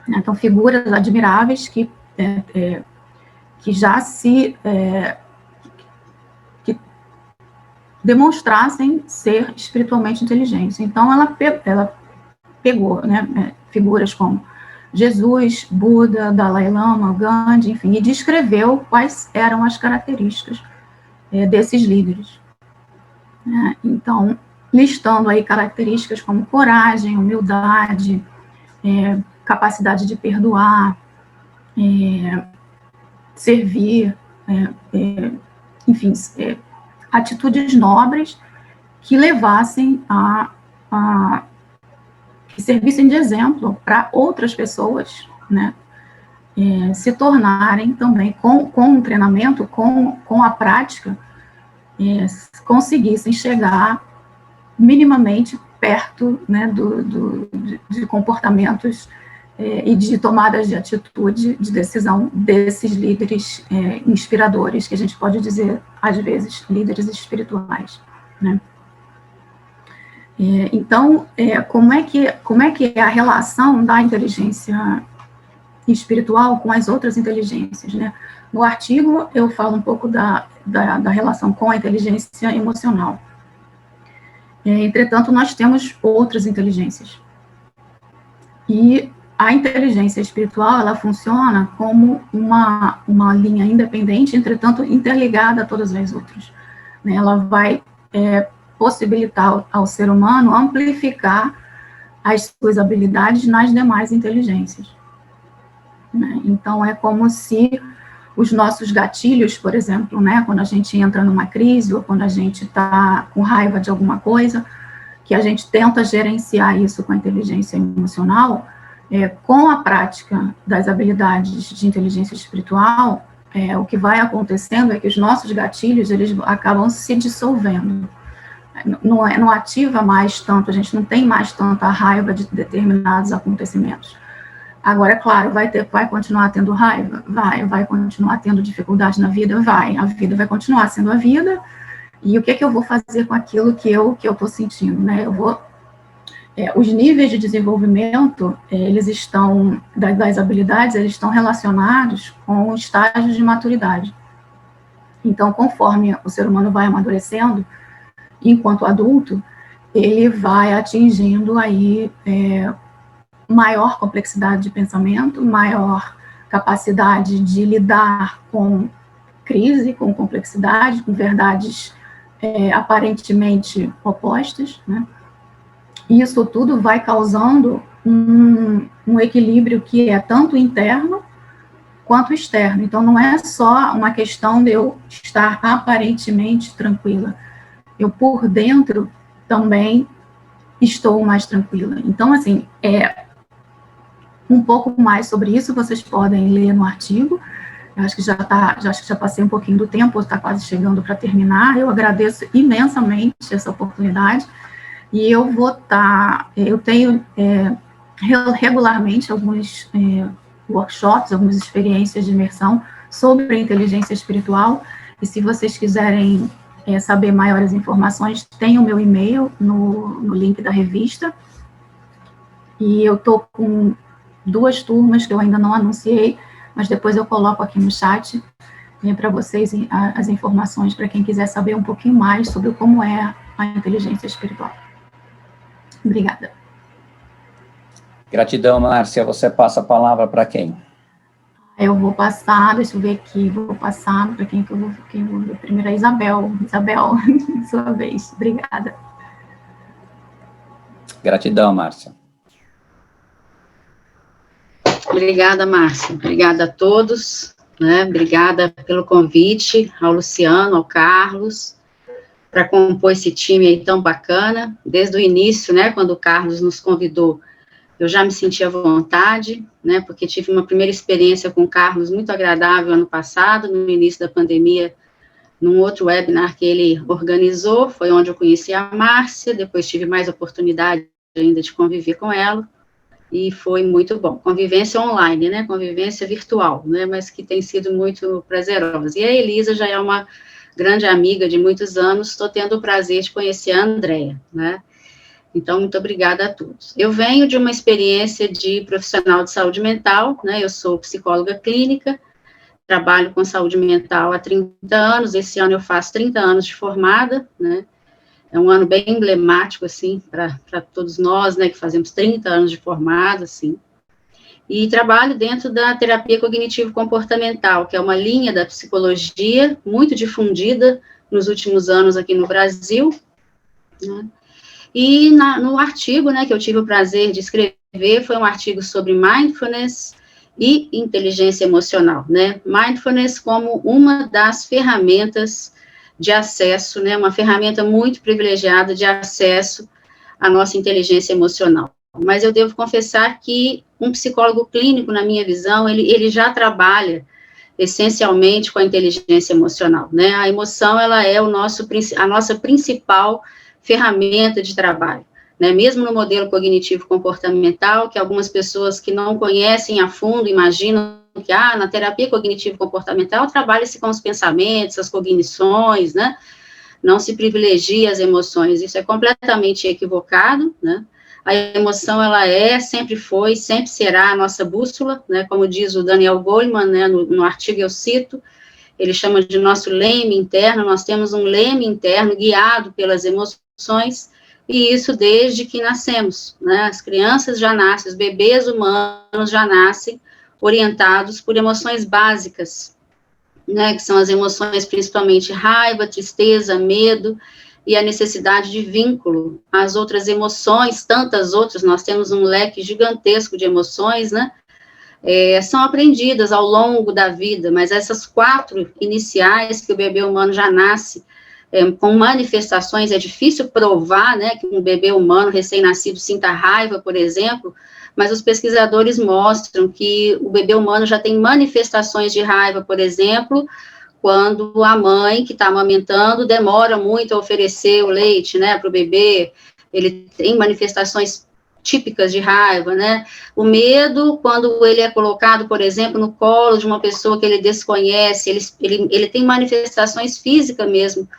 Então, figuras admiráveis que já que demonstrassem ser espiritualmente inteligentes. Então, ela pegou, né, figuras como Jesus, Buda, Dalai Lama, Gandhi, enfim, e descreveu quais eram as características desses líderes. Então, listando aí características como coragem, humildade, capacidade de perdoar, servir, enfim, atitudes nobres que levassem que servissem de exemplo para outras pessoas, né, se tornarem também, com o treinamento, com a prática, conseguissem chegar minimamente perto, né, de comportamentos e de tomadas de atitude, de decisão desses líderes inspiradores, que a gente pode dizer, às vezes, líderes espirituais, né? Então, como é que é a relação da inteligência espiritual com as outras inteligências, né? No artigo, eu falo um pouco da relação com a inteligência emocional. Entretanto, nós temos outras inteligências. E a inteligência espiritual, ela funciona como uma linha independente, entretanto, interligada a todas as outras. Ela vai possibilitar ao ser humano amplificar as suas habilidades nas demais inteligências. Então, é como se os nossos gatilhos, por exemplo, né, quando a gente entra numa crise ou quando a gente está com raiva de alguma coisa, que a gente tenta gerenciar isso com a inteligência emocional, Com a prática das habilidades de inteligência espiritual, o que vai acontecendo é que os nossos gatilhos, eles acabam se dissolvendo. Não ativa mais tanto, a gente não tem mais tanta raiva de determinados acontecimentos. Agora, é claro, vai continuar tendo raiva? Vai continuar tendo dificuldade na vida? Vai. A vida vai continuar sendo a vida, e o que é que eu vou fazer com aquilo que eu estou sentindo, né? Os níveis de desenvolvimento, eles estão, das habilidades, eles estão relacionados com estágios de maturidade. Então, conforme o ser humano vai amadurecendo, enquanto adulto, ele vai atingindo aí maior complexidade de pensamento, maior capacidade de lidar com crise, com complexidade, com verdades aparentemente opostas, né? E isso tudo vai causando um equilíbrio que é tanto interno quanto externo. Então, não é só uma questão de eu estar aparentemente tranquila. Eu, por dentro, também estou mais tranquila. Então, assim, um pouco mais sobre isso vocês podem ler no artigo. Eu acho que já passei um pouquinho do tempo, está quase chegando para terminar. Eu agradeço imensamente essa oportunidade. E eu tenho regularmente alguns workshops, algumas experiências de imersão sobre a inteligência espiritual, e se vocês quiserem saber maiores informações, tem o meu e-mail no link da revista, e eu estou com 2 turmas que eu ainda não anunciei, mas depois eu coloco aqui no chat para vocês as informações, para quem quiser saber um pouquinho mais sobre como é a inteligência espiritual. Obrigada. Gratidão, Márcia. Você passa a palavra para quem? Eu vou passar, deixa eu ver aqui, vou passar para quem que eu vou ver primeiro, a Isabel. Isabel, sua vez. Obrigada. Gratidão, Márcia. Obrigada, Márcia. Obrigada a todos, né? Obrigada pelo convite, ao Luciano, ao Carlos, para compor esse time aí tão bacana. Desde o início, né, quando o Carlos nos convidou, eu já me senti à vontade, né, porque tive uma primeira experiência com o Carlos muito agradável ano passado, no início da pandemia, num outro webinar que ele organizou, foi onde eu conheci a Márcia, depois tive mais oportunidade ainda de conviver com ela, e foi muito bom. Convivência online, né, convivência virtual, né, mas que tem sido muito prazerosa. E a Elisa já é uma grande amiga de muitos anos, estou tendo o prazer de conhecer a Andréa, né? Então, muito obrigada a todos. Eu venho de uma experiência de profissional de saúde mental, né? Eu sou psicóloga clínica, trabalho com saúde mental há 30 anos, esse ano eu faço 30 anos de formada, né? É um ano bem emblemático, assim, para todos nós, né, que fazemos 30 anos de formada, assim. E trabalho dentro da terapia cognitivo-comportamental, que é uma linha da psicologia muito difundida nos últimos anos aqui no Brasil, né? E no artigo, né, que eu tive o prazer de escrever, foi um artigo sobre mindfulness e inteligência emocional, né? Mindfulness como uma das ferramentas de acesso, né, uma ferramenta muito privilegiada de acesso à nossa inteligência emocional. Mas eu devo confessar que um psicólogo clínico, na minha visão, ele já trabalha essencialmente com a inteligência emocional, né? A emoção, ela é a nossa principal ferramenta de trabalho, né? Mesmo no modelo cognitivo-comportamental, que algumas pessoas que não conhecem a fundo imaginam que, na terapia cognitivo-comportamental trabalha-se com os pensamentos, as cognições, né? Não se privilegia as emoções. Isso é completamente equivocado, né? A emoção, ela sempre foi, sempre será a nossa bússola, né? Como diz o Daniel Goleman, né? No artigo eu cito, ele chama de nosso leme interno. Nós temos um leme interno guiado pelas emoções, e isso desde que nascemos, né? As crianças já nascem, os bebês humanos já nascem orientados por emoções básicas, né? Que são as emoções principalmente raiva, tristeza, medo, e a necessidade de vínculo às outras emoções, tantas outras, nós temos um leque gigantesco de emoções, né? São aprendidas ao longo da vida, mas essas 4 iniciais que o bebê humano já nasce com manifestações, é difícil provar, né, que um bebê humano recém-nascido sinta raiva, por exemplo, mas os pesquisadores mostram que o bebê humano já tem manifestações de raiva, por exemplo, quando a mãe que está amamentando demora muito a oferecer o leite, né, para o bebê, ele tem manifestações típicas de raiva, né, o medo, quando ele é colocado, por exemplo, no colo de uma pessoa que ele desconhece, ele tem manifestações físicas mesmo,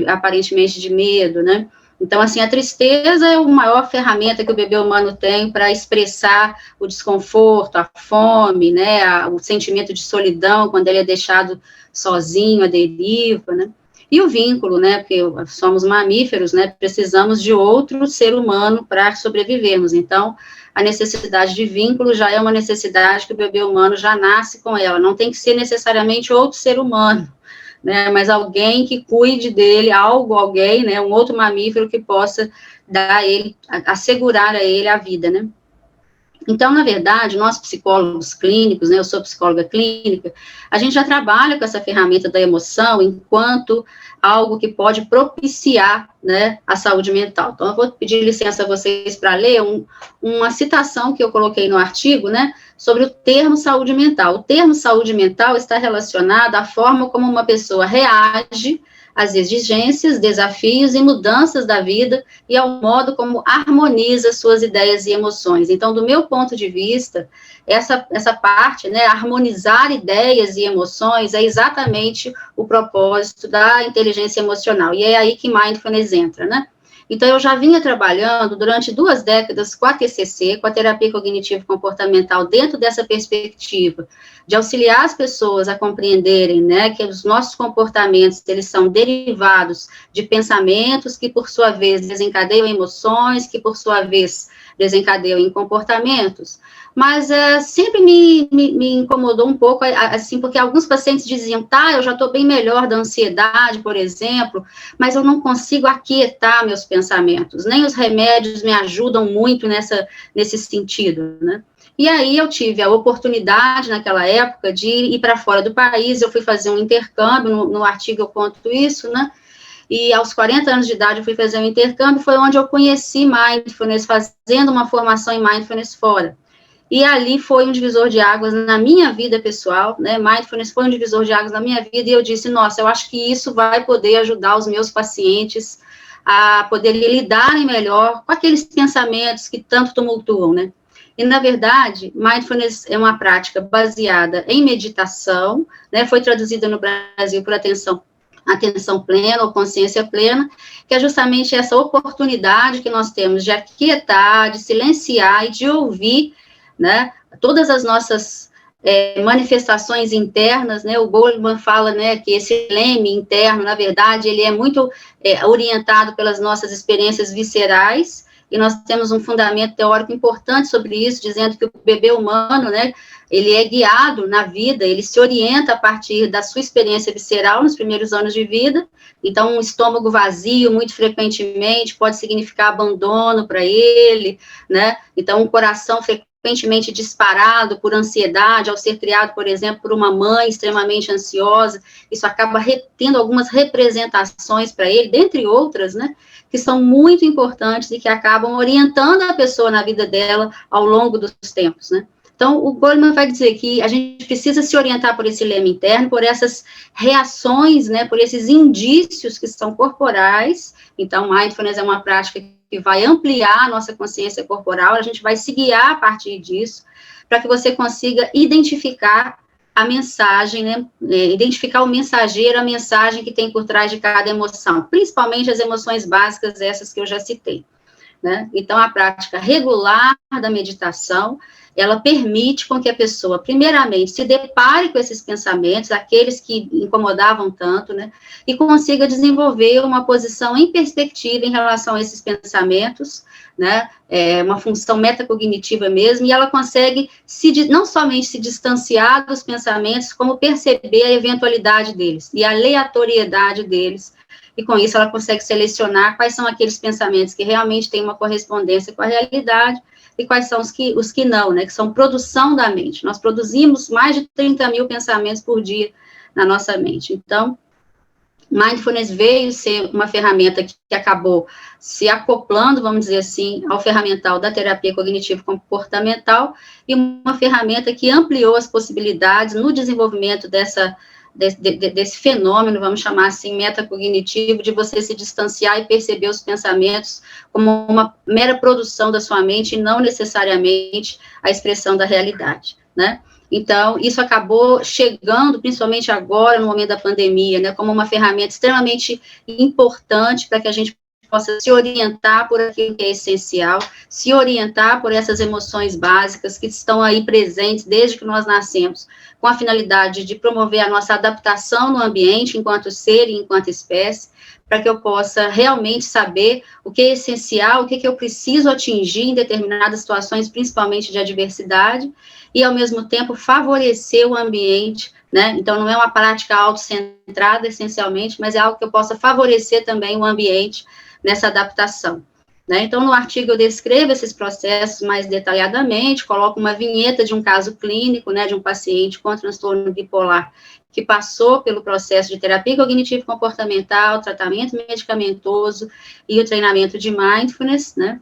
aparentemente de medo, né. Então, assim, a tristeza é a maior ferramenta que o bebê humano tem para expressar o desconforto, a fome, né, o sentimento de solidão, quando ele é deixado sozinho, à deriva, né, e o vínculo, né, porque somos mamíferos, né, precisamos de outro ser humano para sobrevivermos, então, a necessidade de vínculo já é uma necessidade que o bebê humano já nasce com ela, não tem que ser necessariamente outro ser humano, né, mas alguém que cuide dele, alguém, né, um outro mamífero que possa dar a ele, assegurar a ele a vida, né. Então, na verdade, nós psicólogos clínicos, né, eu sou psicóloga clínica, a gente já trabalha com essa ferramenta da emoção enquanto algo que pode propiciar, né, a saúde mental. Então, eu vou pedir licença a vocês para ler uma citação que eu coloquei no artigo, né, sobre o termo saúde mental. O termo saúde mental está relacionado à forma como uma pessoa reage às exigências, desafios e mudanças da vida e ao modo como harmoniza suas ideias e emoções. Então, do meu ponto de vista, essa parte, né, harmonizar ideias e emoções é exatamente o propósito da inteligência emocional, e é aí que mindfulness entra, né? Então, eu já vinha trabalhando durante 2 décadas com a TCC, com a terapia cognitivo-comportamental, dentro dessa perspectiva de auxiliar as pessoas a compreenderem, né, que os nossos comportamentos, eles são derivados de pensamentos que, por sua vez, desencadeiam emoções, que, por sua vez, desencadeiam em comportamentos, mas sempre me incomodou um pouco, assim, porque alguns pacientes diziam, tá, eu já estou bem melhor da ansiedade, por exemplo, mas eu não consigo aquietar meus pensamentos, nem os remédios me ajudam muito nesse sentido, né? E aí eu tive a oportunidade, naquela época, de ir para fora do país, eu fui fazer um intercâmbio, no artigo eu conto isso, né? E aos 40 anos de idade eu fui fazer um intercâmbio, foi onde eu conheci mindfulness, fazendo uma formação em mindfulness fora. E ali foi um divisor de águas na minha vida pessoal, né, mindfulness foi um divisor de águas na minha vida, e eu disse, nossa, eu acho que isso vai poder ajudar os meus pacientes a poderem lidarem melhor com aqueles pensamentos que tanto tumultuam, né. E, na verdade, mindfulness é uma prática baseada em meditação, né, foi traduzida no Brasil por atenção plena ou consciência plena, que é justamente essa oportunidade que nós temos de aquietar, de silenciar e de ouvir, né, todas as nossas manifestações internas, né, o Goleman fala, né, que esse leme interno, na verdade, ele é muito orientado pelas nossas experiências viscerais, e nós temos um fundamento teórico importante sobre isso, dizendo que o bebê humano, né, ele é guiado na vida, ele se orienta a partir da sua experiência visceral nos primeiros anos de vida, então um estômago vazio, muito frequentemente, pode significar abandono para ele, né, então um coração frequentemente disparado por ansiedade, ao ser criado, por exemplo, por uma mãe extremamente ansiosa, isso acaba tendo algumas representações para ele, dentre outras, né, que são muito importantes e que acabam orientando a pessoa na vida dela ao longo dos tempos, né. Então, o Goleman vai dizer que a gente precisa se orientar por esse lema interno, por essas reações, né, por esses indícios que são corporais. Então, mindfulness é uma prática que vai ampliar a nossa consciência corporal, a gente vai se guiar a partir disso, para que você consiga identificar a mensagem, né, identificar o mensageiro, a mensagem que tem por trás de cada emoção, principalmente as emoções básicas, essas que eu já citei, né. Então, a prática regular da meditação, ela permite com que a pessoa, primeiramente, se depare com esses pensamentos, aqueles que incomodavam tanto, né, e consiga desenvolver uma posição em perspectiva em relação a esses pensamentos, né, uma função metacognitiva mesmo, e ela consegue não somente se distanciar dos pensamentos, como perceber a eventualidade deles, e a aleatoriedade deles, e com isso ela consegue selecionar quais são aqueles pensamentos que realmente têm uma correspondência com a realidade, e quais são os que não, né, que são produção da mente. Nós produzimos mais de 30 mil pensamentos por dia na nossa mente. Então, Mindfulness veio ser uma ferramenta que acabou se acoplando, vamos dizer assim, ao ferramental da terapia cognitivo-comportamental, e uma ferramenta que ampliou as possibilidades no desenvolvimento desse fenômeno, vamos chamar assim, metacognitivo, de você se distanciar e perceber os pensamentos como uma mera produção da sua mente, e não necessariamente a expressão da realidade, né? Então, isso acabou chegando, principalmente agora, no momento da pandemia, né, como uma ferramenta extremamente importante para que a gente possa se orientar por aquilo que é essencial, se orientar por essas emoções básicas que estão aí presentes desde que nós nascemos, com a finalidade de promover a nossa adaptação no ambiente, enquanto ser e enquanto espécie, para que eu possa realmente saber o que é essencial, o que eu preciso atingir em determinadas situações, principalmente de adversidade, e, ao mesmo tempo, favorecer o ambiente, né? Então, não é uma prática autocentrada, essencialmente, mas é algo que eu possa favorecer também o ambiente nessa adaptação, né? Então, no artigo eu descrevo esses processos mais detalhadamente, coloco uma vinheta de um caso clínico, né, de um paciente com transtorno bipolar que passou pelo processo de terapia cognitivo-comportamental, tratamento medicamentoso e o treinamento de mindfulness, né?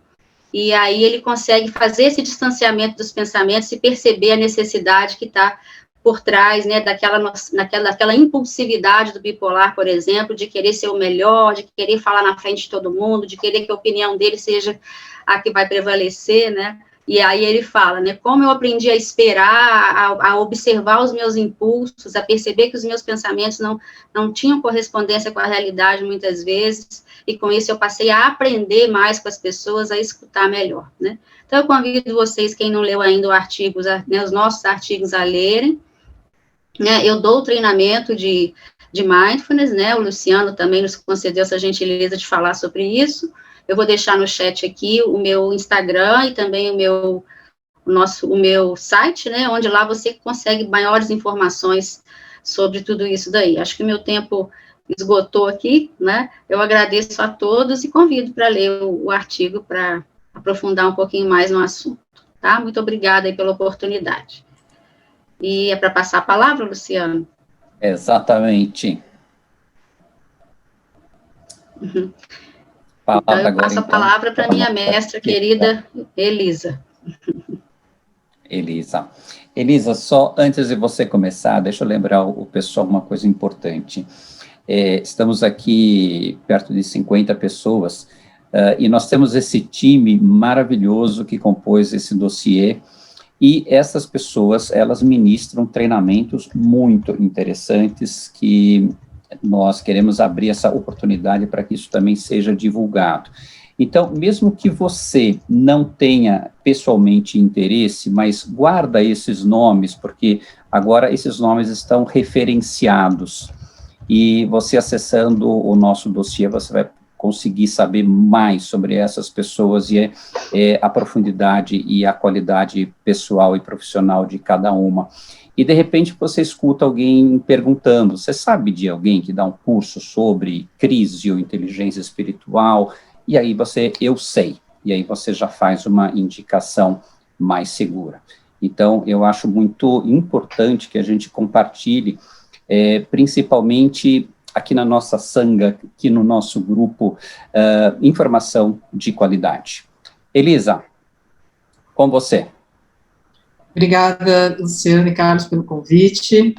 E aí ele consegue fazer esse distanciamento dos pensamentos e perceber a necessidade que está por trás, né, daquela impulsividade do bipolar, por exemplo, de querer ser o melhor, de querer falar na frente de todo mundo, de querer que a opinião dele seja a que vai prevalecer, né? E aí ele fala, né, como eu aprendi a esperar, a observar os meus impulsos, a perceber que os meus pensamentos não tinham correspondência com a realidade muitas vezes, e com isso eu passei a aprender mais com as pessoas, a escutar melhor, né? Então eu convido vocês, quem não leu ainda o artigo, né, os nossos artigos a lerem, né? Eu dou o treinamento de mindfulness, né? O Luciano também nos concedeu essa gentileza de falar sobre isso. Eu vou deixar no chat aqui o meu Instagram e também o meu site, né, onde lá você consegue maiores informações sobre tudo isso daí. Acho que o meu tempo esgotou aqui, né? Eu agradeço a todos e convido para ler o artigo para aprofundar um pouquinho mais no assunto, tá? Muito obrigada aí pela oportunidade. E é para passar a palavra, Luciano? Exatamente. Uhum. Então, eu passo a palavra para minha mestra querida, Elisa. Elisa, só antes de você começar, deixa eu lembrar o pessoal uma coisa importante. Estamos aqui perto de 50 pessoas, e nós temos esse time maravilhoso que compôs esse dossiê, e essas pessoas, elas ministram treinamentos muito interessantes que nós queremos abrir essa oportunidade para que isso também seja divulgado. Então, mesmo que você não tenha pessoalmente interesse, mas guarda esses nomes, porque agora esses nomes estão referenciados, e você acessando o nosso dossiê, você vai conseguir saber mais sobre essas pessoas e a profundidade e a qualidade pessoal e profissional de cada uma. E, de repente, você escuta alguém perguntando, você sabe de alguém que dá um curso sobre crise ou inteligência espiritual? E aí eu sei, e aí você já faz uma indicação mais segura. Então, eu acho muito importante que a gente compartilhe, principalmente aqui na nossa sanga, aqui no nosso grupo, informação de qualidade. Elisa, com você. Obrigada, Luciano e Carlos, pelo convite.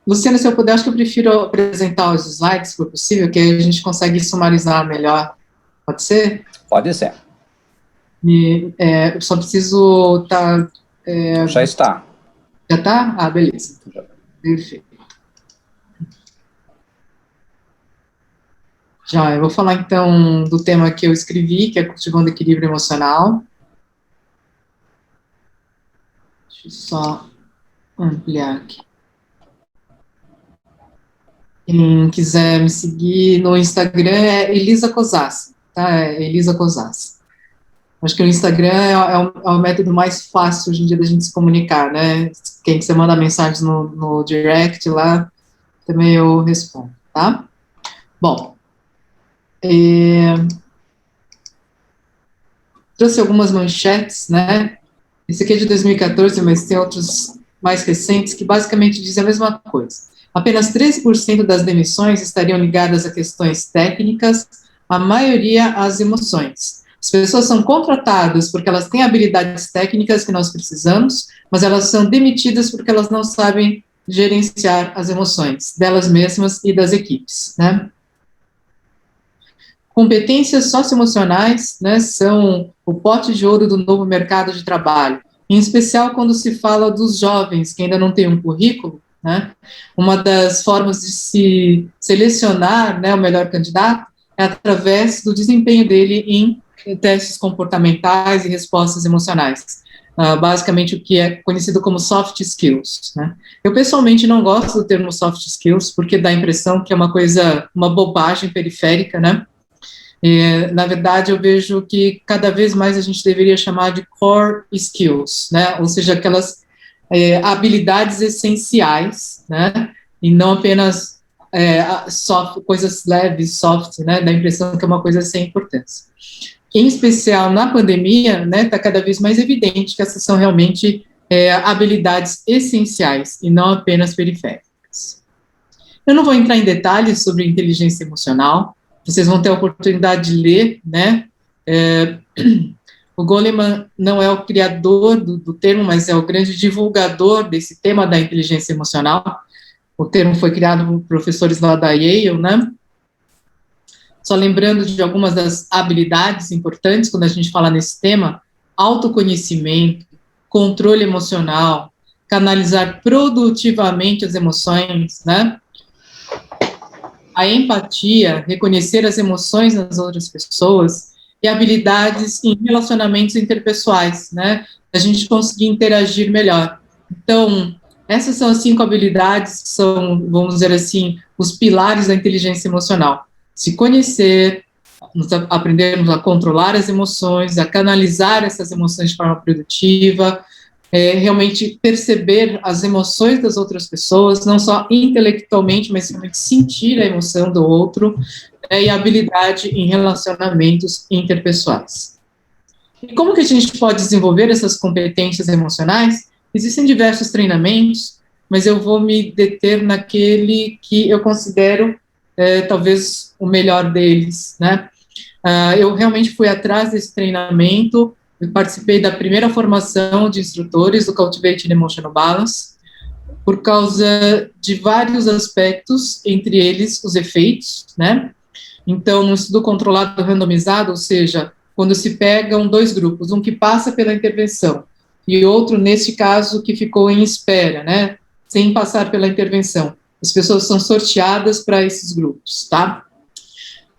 Luciano, se eu puder, acho que eu prefiro apresentar os slides, se for possível, que aí a gente consegue sumarizar melhor. Pode ser? Pode ser. Eu só preciso estar... Já está. Já está? Ah, beleza. Perfeito. Já, eu vou falar, então, do tema que eu escrevi, que é cultivando equilíbrio emocional. Deixa eu só ampliar aqui. Quem quiser me seguir no Instagram é Elisa Cosassi, tá? É Elisa Cosassi. Acho que o Instagram é o método mais fácil hoje em dia da gente se comunicar, né? Quem quiser mandar mensagens no direct lá, também eu respondo, tá? Bom, trouxe algumas manchetes, né? Esse aqui é de 2014, mas tem outros mais recentes que basicamente dizem a mesma coisa. Apenas 13% das demissões estariam ligadas a questões técnicas, a maioria às emoções. As pessoas são contratadas porque elas têm habilidades técnicas que nós precisamos, mas elas são demitidas porque elas não sabem gerenciar as emoções delas mesmas e das equipes, né? Competências socioemocionais, né, são o pote de ouro do novo mercado de trabalho, em especial quando se fala dos jovens que ainda não têm um currículo, né? Uma das formas de se selecionar, né, o melhor candidato é através do desempenho dele em testes comportamentais e respostas emocionais. Basicamente o que é conhecido como soft skills, né? Eu pessoalmente não gosto do termo soft skills porque dá a impressão que é uma bobagem periférica, né? Na verdade, eu vejo que cada vez mais a gente deveria chamar de core skills, né? Ou seja, aquelas habilidades essenciais, né? E não apenas coisas leves, soft, né? Dá a impressão que é uma coisa sem importância. Em especial na pandemia, né? Está cada vez mais evidente que essas são realmente habilidades essenciais e não apenas periféricas. Eu não vou entrar em detalhes sobre inteligência emocional. Vocês vão ter a oportunidade de ler, né? O Goleman não é o criador do termo, mas é o grande divulgador desse tema da inteligência emocional. O termo foi criado por professores lá da Yale, né? Só lembrando de algumas das habilidades importantes quando a gente fala nesse tema: autoconhecimento, controle emocional, canalizar produtivamente as emoções, né? A empatia, reconhecer as emoções nas outras pessoas, e habilidades em relacionamentos interpessoais, né? A gente conseguir interagir melhor. Então, essas são as 5 habilidades que são, vamos dizer assim, os pilares da inteligência emocional. Se conhecer, aprendermos a controlar as emoções, a canalizar essas emoções de forma produtiva, realmente perceber as emoções das outras pessoas, não só intelectualmente, mas realmente sentir a emoção do outro, e a habilidade em relacionamentos interpessoais. E como que a gente pode desenvolver essas competências emocionais? Existem diversos treinamentos, mas eu vou me deter naquele que eu considero talvez o melhor deles, né? Eu realmente fui atrás desse treinamento. Eu participei da primeira formação de instrutores do Cultivating Emotional Balance, por causa de vários aspectos, entre eles os efeitos, né? Então, no estudo controlado randomizado, ou seja, quando se pegam 2 grupos, um que passa pela intervenção e outro, neste caso, que ficou em espera, né? Sem passar pela intervenção. As pessoas são sorteadas para esses grupos, tá?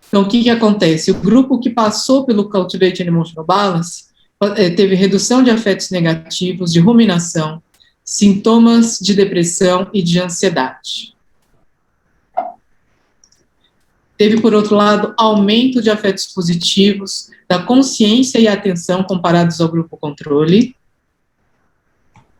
Então, o que acontece? O grupo que passou pelo Cultivating Emotional Balance teve redução de afetos negativos, de ruminação, sintomas de depressão e de ansiedade. Teve, por outro lado, aumento de afetos positivos, da consciência e atenção comparados ao grupo controle,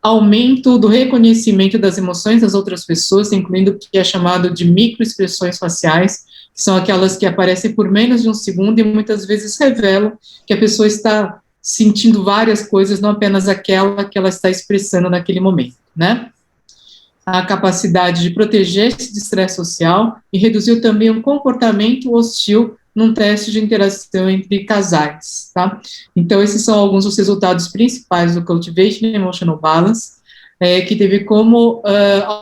aumento do reconhecimento das emoções das outras pessoas, incluindo o que é chamado de microexpressões faciais, que são aquelas que aparecem por menos de 1 segundo e muitas vezes revelam que a pessoa está sentindo várias coisas, não apenas aquela que ela está expressando naquele momento, né? A capacidade de proteger-se de estresse social e reduziu também o comportamento hostil num teste de interação entre casais, tá? Então, esses são alguns dos resultados principais do Cultivating Emotional Balance, que teve como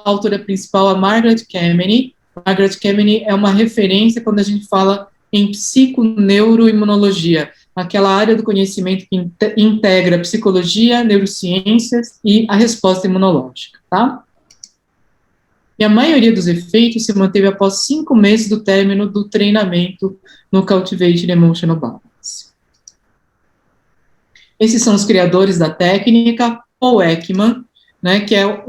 autora principal a Margaret Kemeny. Margaret Kemeny é uma referência quando a gente fala em psiconeuroimunologia, aquela área do conhecimento que integra psicologia, neurociências e a resposta imunológica, tá? E a maioria dos efeitos se manteve após 5 meses do término do treinamento no Cultivating Emotional Balance. Esses são os criadores da técnica, Paul Ekman, né, que é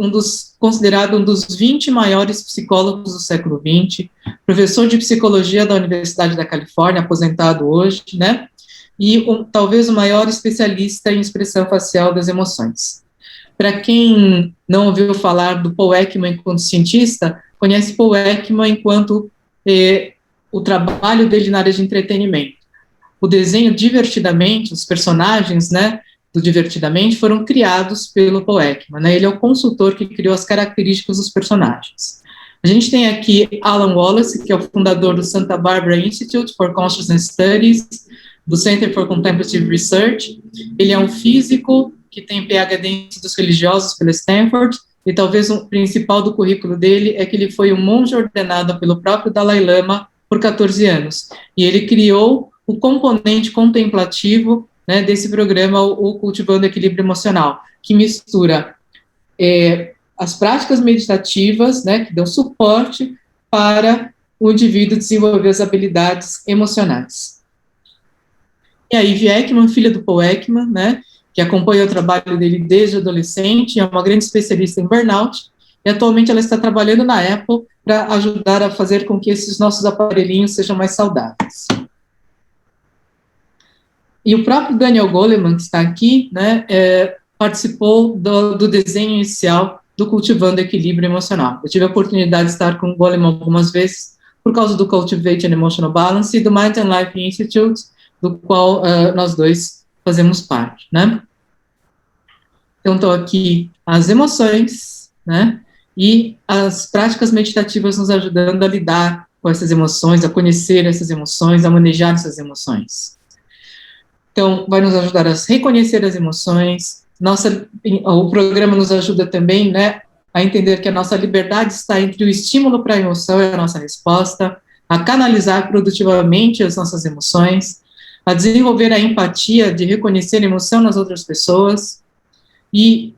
considerado um dos 20 maiores psicólogos do século XX, professor de psicologia da Universidade da Califórnia, aposentado hoje, né, e talvez o maior especialista em expressão facial das emoções. Para quem não ouviu falar do Paul Ekman enquanto cientista, conhece Paul Ekman enquanto o trabalho dele na área de entretenimento. O desenho Divertidamente, os personagens, né, do Divertidamente foram criados pelo Paul Ekman, né, ele é o consultor que criou as características dos personagens. A gente tem aqui Alan Wallace, que é o fundador do Santa Barbara Institute for Consciousness Studies, do Center for Contemplative Research. Ele é um físico que tem PhD em estudos religiosos pela Stanford, e talvez o principal do currículo dele é que ele foi um monge ordenado pelo próprio Dalai Lama por 14 anos. E ele criou o componente contemplativo, né, desse programa, o Cultivando Equilíbrio Emocional, que mistura as práticas meditativas, né, que dão suporte para o indivíduo desenvolver as habilidades emocionais. E a Ivy Ekman, filha do Paul Ekman, né, que acompanha o trabalho dele desde adolescente, é uma grande especialista em burnout, e atualmente ela está trabalhando na Apple para ajudar a fazer com que esses nossos aparelhinhos sejam mais saudáveis. E o próprio Daniel Goleman, que está aqui, né, participou do desenho inicial do Cultivando Equilíbrio Emocional. Eu tive a oportunidade de estar com o Goleman algumas vezes, por causa do Cultivate an Emotional Balance e do Mind and Life Institute, do qual nós dois fazemos parte, né? Então, estou aqui as emoções, né? E as práticas meditativas nos ajudando a lidar com essas emoções, a conhecer essas emoções, a manejar essas emoções. Então, vai nos ajudar a reconhecer as emoções. O programa nos ajuda também, né, a entender que a nossa liberdade está entre o estímulo para a emoção e a nossa resposta, a canalizar produtivamente as nossas emoções, a desenvolver a empatia de reconhecer a emoção nas outras pessoas e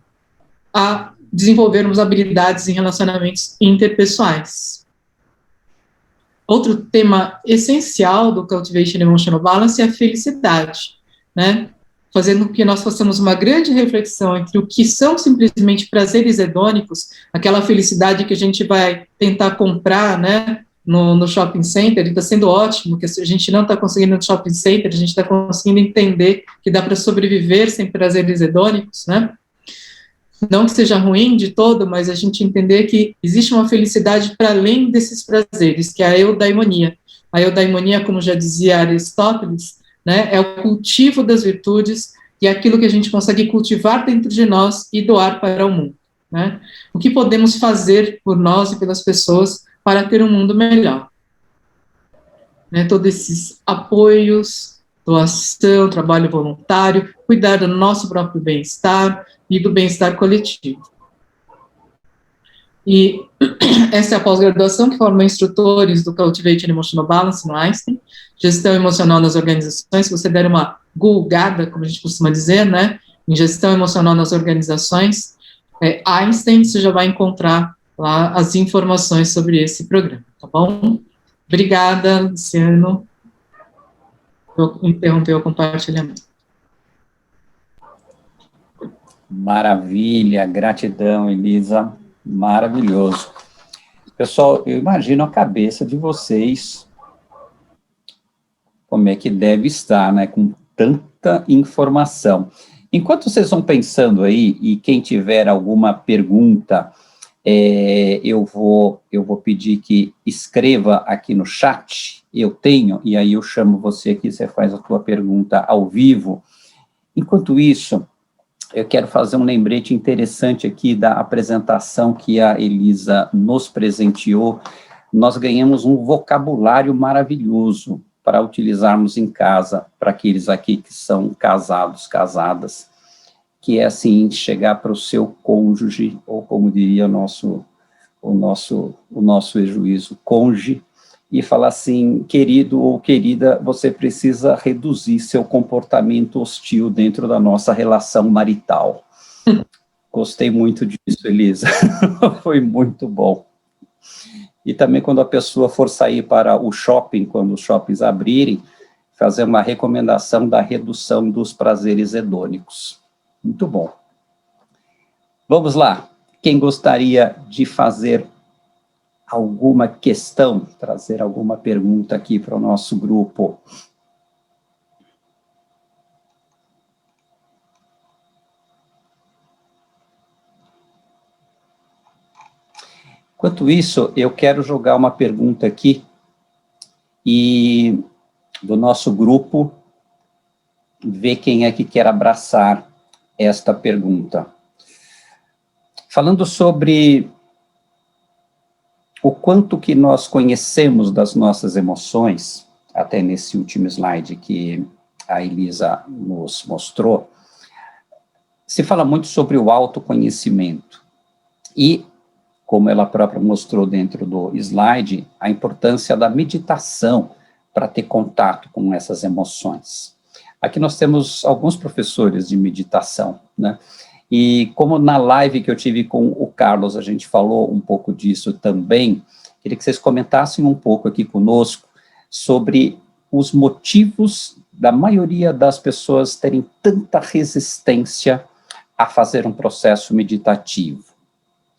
a desenvolvermos habilidades em relacionamentos interpessoais. Outro tema essencial do Cultivation Emotional Balance é a felicidade, né? Fazendo com que nós façamos uma grande reflexão entre o que são simplesmente prazeres hedônicos, aquela felicidade que a gente vai tentar comprar, né, no shopping center, e está sendo ótimo, que a gente não está conseguindo no shopping center, a gente está conseguindo entender que dá para sobreviver sem prazeres hedônicos, né? Não que seja ruim de todo, mas a gente entender que existe uma felicidade para além desses prazeres, que é a eudaimonia. A eudaimonia, como já dizia Aristóteles, né, é o cultivo das virtudes e é aquilo que a gente consegue cultivar dentro de nós e doar para o mundo, né? O que podemos fazer por nós e pelas pessoas para ter um mundo melhor, né? Todos esses apoios, doação, trabalho voluntário, cuidar do nosso próprio bem-estar e do bem-estar coletivo. E essa é a pós-graduação que forma instrutores do Cultivate an Emotional Balance no Einstein, gestão emocional nas organizações. Se você der uma googada, como a gente costuma dizer, né, em gestão emocional nas organizações, Einstein, você já vai encontrar lá as informações sobre esse programa, tá bom? Obrigada, Luciano. Vou interromper o compartilhamento. Maravilha, gratidão, Elisa, maravilhoso. Pessoal, eu imagino a cabeça de vocês, como é que deve estar, né, com tanta informação. Enquanto vocês vão pensando aí, e quem tiver alguma pergunta, eu vou pedir que escreva aqui no chat, eu tenho, e aí eu chamo você aqui, você faz a tua pergunta ao vivo. Enquanto isso, eu quero fazer um lembrete interessante aqui da apresentação que a Elisa nos presenteou. Nós ganhamos um vocabulário maravilhoso para utilizarmos em casa, para aqueles aqui que são casados, casadas, que é assim, chegar para o seu cônjuge, ou como diria o nosso ex-juízo, cônjuge, e falar assim, querido ou querida, você precisa reduzir seu comportamento hostil dentro da nossa relação marital. Gostei muito disso, Elisa. Foi muito bom. E também quando a pessoa for sair para o shopping, quando os shoppings abrirem, fazer uma recomendação da redução dos prazeres hedônicos. Muito bom. Vamos lá. Quem gostaria de fazer alguma questão, trazer alguma pergunta aqui para o nosso grupo? Enquanto isso, eu quero jogar uma pergunta aqui, e do nosso grupo, ver quem é que quer abraçar esta pergunta. Falando sobre o quanto que nós conhecemos das nossas emoções, até nesse último slide que a Elisa nos mostrou, se fala muito sobre o autoconhecimento. E, como ela própria mostrou dentro do slide, a importância da meditação para ter contato com essas emoções. Aqui nós temos alguns professores de meditação, né? E como na live que eu tive com o Carlos, a gente falou um pouco disso também, queria que vocês comentassem um pouco aqui conosco sobre os motivos da maioria das pessoas terem tanta resistência a fazer um processo meditativo.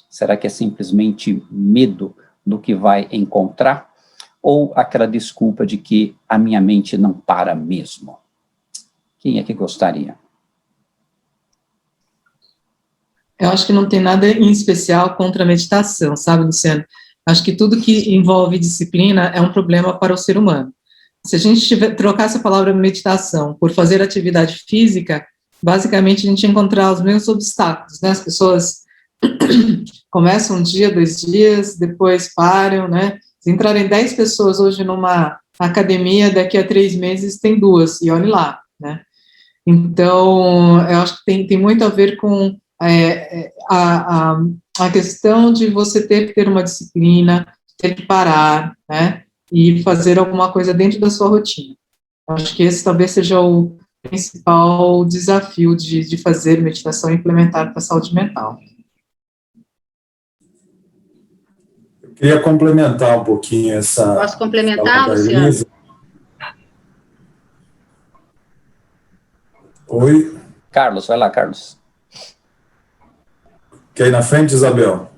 Será que é simplesmente medo do que vai encontrar? Ou aquela desculpa de que a minha mente não para mesmo? Quem é que gostaria? Eu acho que não tem nada em especial contra a meditação, sabe, Luciano? Acho que tudo que envolve disciplina é um problema para o ser humano. Se a gente trocasse a palavra meditação por fazer atividade física, basicamente a gente ia encontrar os mesmos obstáculos, né? As pessoas começam um dia, 2 dias, depois param, né? Se entrarem 10 pessoas hoje numa academia, daqui a 3 meses tem 2, e olhe lá, né? Então, eu acho que tem muito a ver com a questão de você ter que ter uma disciplina, ter que parar, né, e fazer alguma coisa dentro da sua rotina. Eu acho que esse talvez seja o principal desafio de fazer meditação e implementar para a saúde mental. Eu queria complementar um pouquinho essa... Posso complementar, Luciano? Oi? Carlos, vai lá, Carlos. Quer ir na frente, Isabel?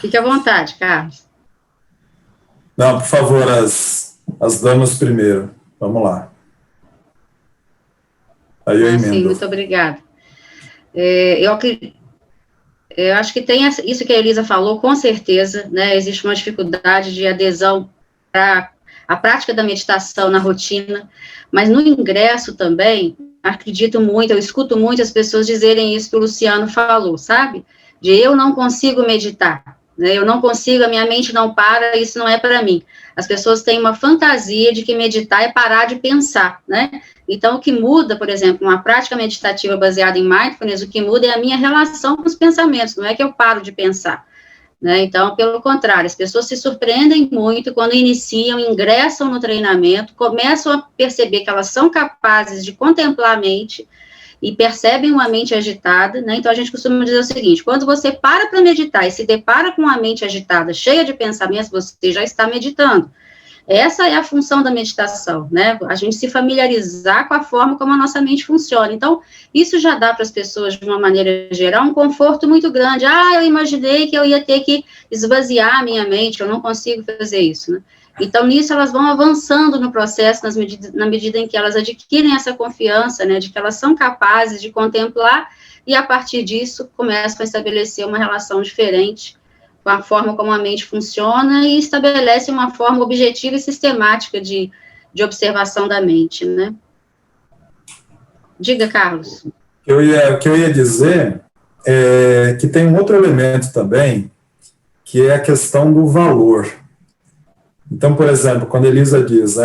Fique à vontade, Carlos. Não, por favor, as damas primeiro. Vamos lá. Aí eu emendo. Sim, muito obrigada. Eu acho que tem isso que a Elisa falou, com certeza, né, existe uma dificuldade de adesão para a prática da meditação na rotina, mas no ingresso também, acredito muito, eu escuto muito as pessoas dizerem isso que o Luciano falou, sabe? De eu não consigo meditar, né? Eu não consigo, a minha mente não para, isso não é para mim. As pessoas têm uma fantasia de que meditar é parar de pensar, né? Então, o que muda, por exemplo, uma prática meditativa baseada em mindfulness, o que muda é a minha relação com os pensamentos, não é que eu paro de pensar, né? Então, pelo contrário, as pessoas se surpreendem muito quando iniciam, ingressam no treinamento, começam a perceber que elas são capazes de contemplar a mente e percebem uma mente agitada, né? Então, a gente costuma dizer o seguinte, quando você para meditar e se depara com uma mente agitada, cheia de pensamentos, você já está meditando. Essa é a função da meditação, né? A gente se familiarizar com a forma como a nossa mente funciona. Então, isso já dá para as pessoas, de uma maneira geral, um conforto muito grande. Eu imaginei que eu ia ter que esvaziar a minha mente, eu não consigo fazer isso, né? Então, nisso, elas vão avançando no processo, na medida em que elas adquirem essa confiança, né, de que elas são capazes de contemplar, e, a partir disso, começam a estabelecer uma relação diferente com a forma como a mente funciona e estabelece uma forma objetiva e sistemática de observação da mente, né? Diga, Carlos. O que eu ia dizer é que tem um outro elemento também, que é a questão do valor. Então, por exemplo, quando a Elisa diz,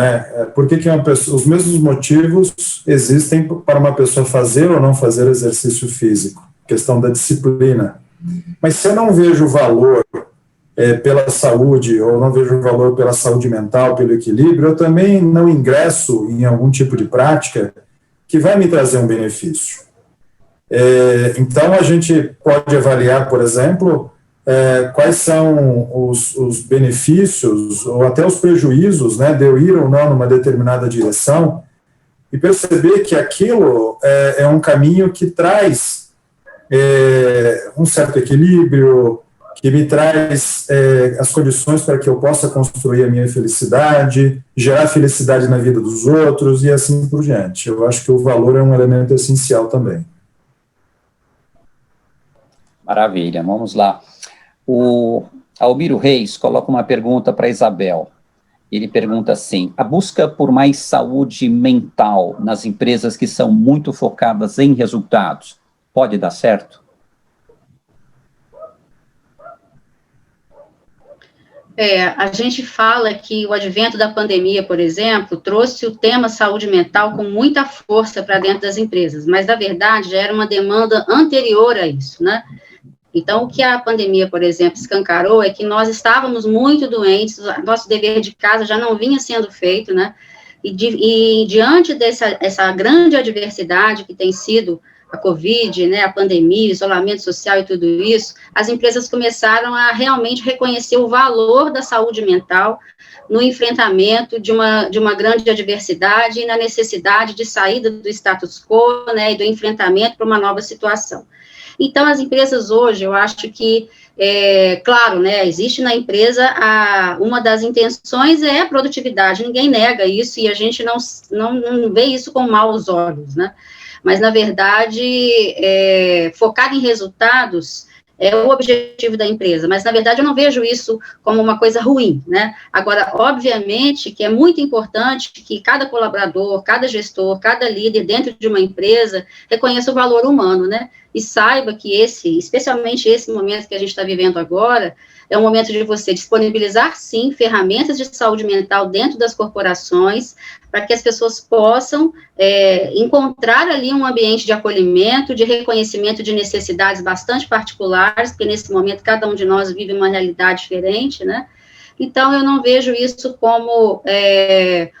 por que uma pessoa, os mesmos motivos existem para uma pessoa fazer ou não fazer exercício físico, questão da disciplina. Mas se eu não vejo valor pela saúde, ou não vejo valor pela saúde mental, pelo equilíbrio, eu também não ingresso em algum tipo de prática que vai me trazer um benefício. Então, a gente pode avaliar, por exemplo, quais são os benefícios, ou até os prejuízos, né, de eu ir ou não numa determinada direção, e perceber que aquilo é um caminho que traz um certo equilíbrio, que me traz as condições para que eu possa construir a minha felicidade, gerar felicidade na vida dos outros e assim por diante. Eu acho que o valor é um elemento essencial também. Maravilha, vamos lá. O Almiro Reis coloca uma pergunta para Isabel. Ele pergunta assim, a busca por mais saúde mental nas empresas que são muito focadas em resultados, pode dar certo? A gente fala que o advento da pandemia, por exemplo, trouxe o tema saúde mental com muita força para dentro das empresas, mas, na verdade, já era uma demanda anterior a isso, né? Então, o que a pandemia, por exemplo, escancarou é que nós estávamos muito doentes, nosso dever de casa já não vinha sendo feito, né? E diante dessa grande adversidade que tem sido a Covid, né, a pandemia, isolamento social e tudo isso, as empresas começaram a realmente reconhecer o valor da saúde mental no enfrentamento de uma grande adversidade e na necessidade de saída do status quo, né, e do enfrentamento para uma nova situação. Então, as empresas hoje, eu acho que, claro, né, existe na empresa uma das intenções é a produtividade, ninguém nega isso, e a gente não vê isso com maus olhos, né? Mas, na verdade, focar em resultados é o objetivo da empresa, mas, na verdade, eu não vejo isso como uma coisa ruim, né? Agora, obviamente, que é muito importante que cada colaborador, cada gestor, cada líder dentro de uma empresa reconheça o valor humano, né? E saiba que especialmente esse momento que a gente está vivendo agora, é um momento de você disponibilizar, sim, ferramentas de saúde mental dentro das corporações, para que as pessoas possam encontrar ali um ambiente de acolhimento, de reconhecimento de necessidades bastante particulares, porque nesse momento cada um de nós vive uma realidade diferente, né? Então, eu não vejo isso como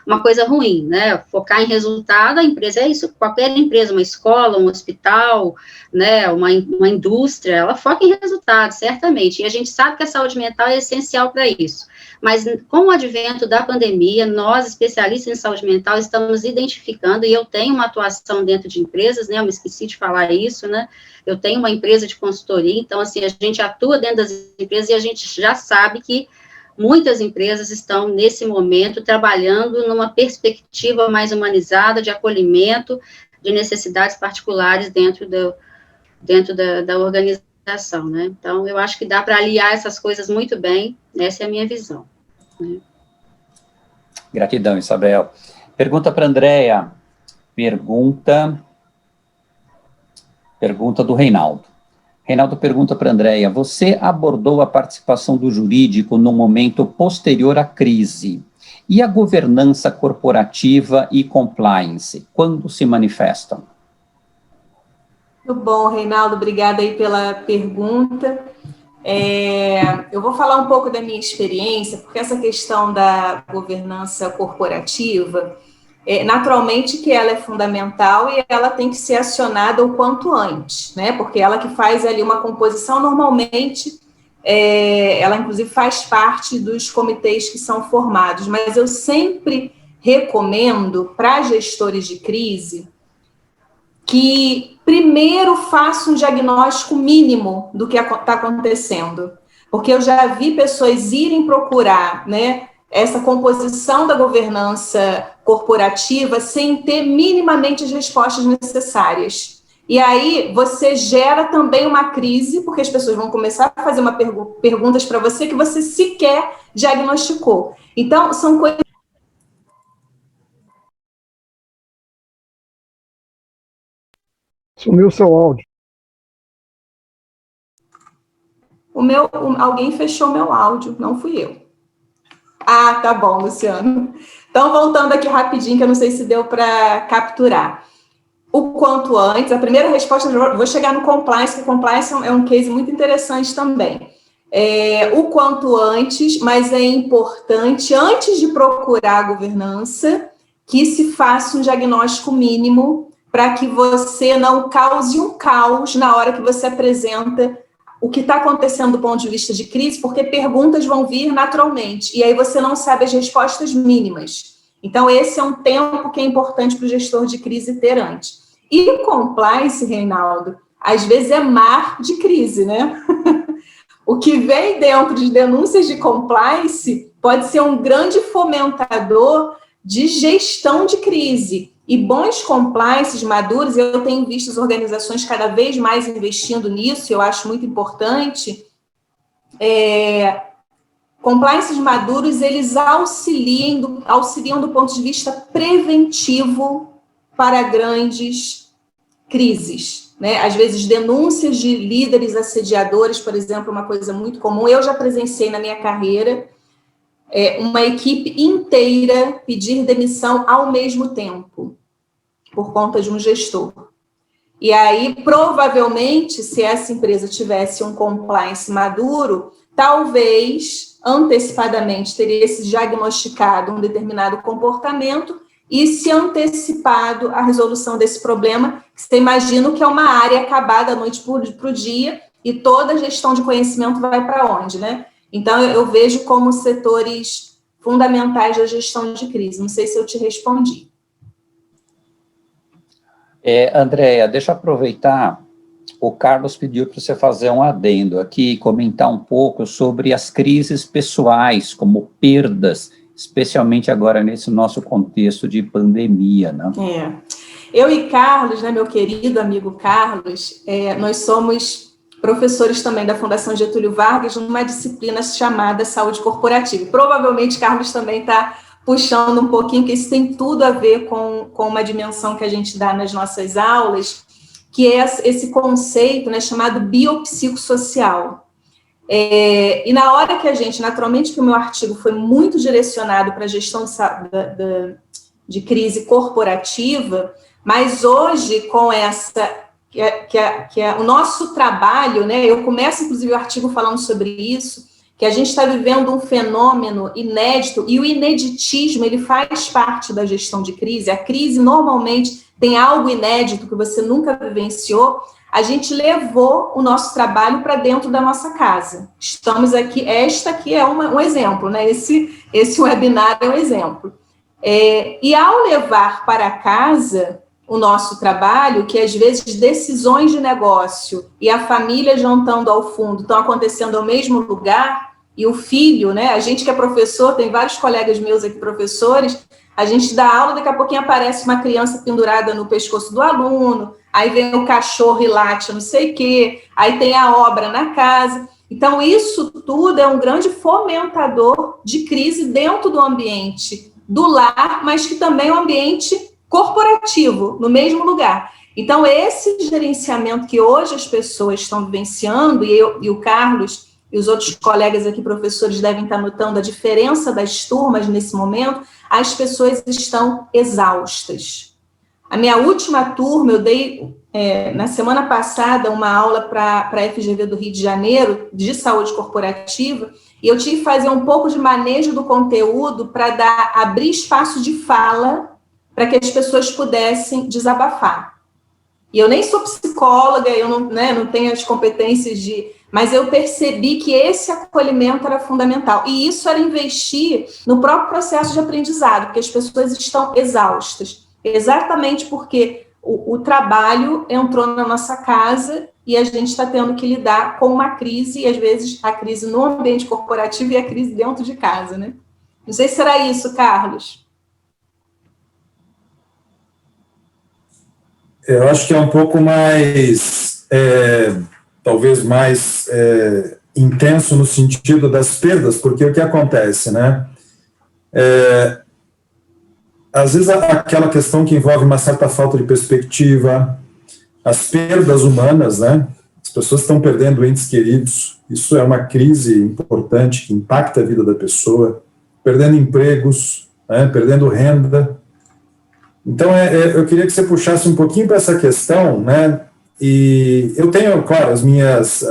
uma coisa ruim, né? Focar em resultado, a empresa é isso, qualquer empresa, uma escola, um hospital, né, uma indústria, ela foca em resultados, certamente, e a gente sabe que a saúde mental é essencial para isso. Mas, com o advento da pandemia, nós, especialistas em saúde mental, estamos identificando, e eu tenho uma atuação dentro de empresas, né, eu me esqueci de falar isso, né, eu tenho uma empresa de consultoria, então, assim, a gente atua dentro das empresas e a gente já sabe que muitas empresas estão, nesse momento, trabalhando numa perspectiva mais humanizada, de acolhimento, de necessidades particulares dentro da organização, né? Então, eu acho que dá para aliar essas coisas muito bem, essa é a minha visão. Né? Gratidão, Isabel. Pergunta para a Andréia. Pergunta do Reinaldo. Reinaldo pergunta para a Andréia, você abordou a participação do jurídico no momento posterior à crise. E a governança corporativa e compliance, quando se manifestam? Muito bom, Reinaldo, obrigada aí pela pergunta. Eu vou falar um pouco da minha experiência, porque essa questão da governança corporativa, naturalmente que ela é fundamental e ela tem que ser acionada o quanto antes, né? Porque ela que faz ali uma composição, normalmente, ela inclusive faz parte dos comitês que são formados, mas eu sempre recomendo para gestores de crise que primeiro faça um diagnóstico mínimo do que está acontecendo, porque eu já vi pessoas irem procurar, né, essa composição da governança corporativa sem ter minimamente as respostas necessárias. E aí você gera também uma crise, porque as pessoas vão começar a fazer perguntas para você que você sequer diagnosticou. Então, são coisas... Sumiu o seu áudio. Alguém fechou meu áudio, não fui eu. Ah, tá bom, Luciano. Então, voltando aqui rapidinho, que eu não sei se deu para capturar. O quanto antes, a primeira resposta, eu vou chegar no compliance, que compliance é um case muito interessante também. O quanto antes, mas é importante, antes de procurar a governança, que se faça um diagnóstico mínimo para que você não cause um caos na hora que você apresenta o que está acontecendo do ponto de vista de crise, porque perguntas vão vir naturalmente, e aí você não sabe as respostas mínimas. Então, esse é um tempo que é importante para o gestor de crise ter antes. E compliance, Reinaldo, às vezes é mar de crise, né? O que vem dentro de denúncias de compliance pode ser um grande fomentador de gestão de crise. E bons compliances maduros, eu tenho visto as organizações cada vez mais investindo nisso, eu acho muito importante. Compliances maduros, eles auxiliam do ponto de vista preventivo para grandes crises, né? Às vezes, denúncias de líderes assediadores, por exemplo, uma coisa muito comum, eu já presenciei na minha carreira, uma equipe inteira pedir demissão ao mesmo tempo, por conta de um gestor. E aí, provavelmente, se essa empresa tivesse um compliance maduro, talvez, antecipadamente, teria se diagnosticado um determinado comportamento e se antecipado a resolução desse problema, que você imagina que é uma área acabada da noite para o dia, e toda a gestão de conhecimento vai para onde, né? Então, eu vejo como setores fundamentais da gestão de crise. Não sei se eu te respondi. Andréia, deixa eu aproveitar, o Carlos pediu para você fazer um adendo aqui, comentar um pouco sobre as crises pessoais, como perdas, especialmente agora nesse nosso contexto de pandemia, né? Eu e Carlos, né, meu querido amigo Carlos, nós somos professores também da Fundação Getúlio Vargas, numa disciplina chamada Saúde Corporativa. Provavelmente Carlos também está puxando um pouquinho, que isso tem tudo a ver com uma dimensão que a gente dá nas nossas aulas, que é esse conceito, né, chamado biopsicossocial. E na hora que a gente, naturalmente que o meu artigo foi muito direcionado para a gestão de crise corporativa, mas hoje com essa, que é o nosso trabalho, né, eu começo inclusive o artigo falando sobre isso, que a gente está vivendo um fenômeno inédito, e o ineditismo, ele faz parte da gestão de crise. A crise, normalmente, tem algo inédito que você nunca vivenciou. A gente levou o nosso trabalho para dentro da nossa casa. Estamos aqui, esta aqui é um exemplo, né? Esse webinar é um exemplo. E ao levar para casa o nosso trabalho, que às vezes decisões de negócio e a família jantando ao fundo estão acontecendo ao mesmo lugar, e o filho, né, a gente que é professor, tem vários colegas meus aqui professores, a gente dá aula, daqui a pouquinho aparece uma criança pendurada no pescoço do aluno, aí vem o cachorro e late não sei o quê, aí tem a obra na casa. Então, isso tudo é um grande fomentador de crise dentro do ambiente do lar, mas que também é um ambiente corporativo, no mesmo lugar. Então, esse gerenciamento que hoje as pessoas estão vivenciando, e o Carlos e os outros colegas aqui, professores, devem estar notando a diferença das turmas nesse momento, as pessoas estão exaustas. A minha última turma, eu dei, na semana passada, uma aula para a FGV do Rio de Janeiro, de saúde corporativa, e eu tive que fazer um pouco de manejo do conteúdo para abrir espaço de fala para que as pessoas pudessem desabafar. E eu nem sou psicóloga, eu não tenho as competências mas eu percebi que esse acolhimento era fundamental. E isso era investir no próprio processo de aprendizado, porque as pessoas estão exaustas. Exatamente porque o trabalho entrou na nossa casa e a gente está tendo que lidar com uma crise, e às vezes a crise no ambiente corporativo e a crise dentro de casa, né? Não sei se será isso, Carlos. Eu acho que é um pouco mais, talvez mais intenso no sentido das perdas, porque o que acontece, né? Às vezes aquela questão que envolve uma certa falta de perspectiva, as perdas humanas, né? As pessoas estão perdendo entes queridos, isso é uma crise importante que impacta a vida da pessoa, perdendo empregos, né? Perdendo renda. Então, eu queria que você puxasse um pouquinho para essa questão, né? E eu tenho, claro, as minhas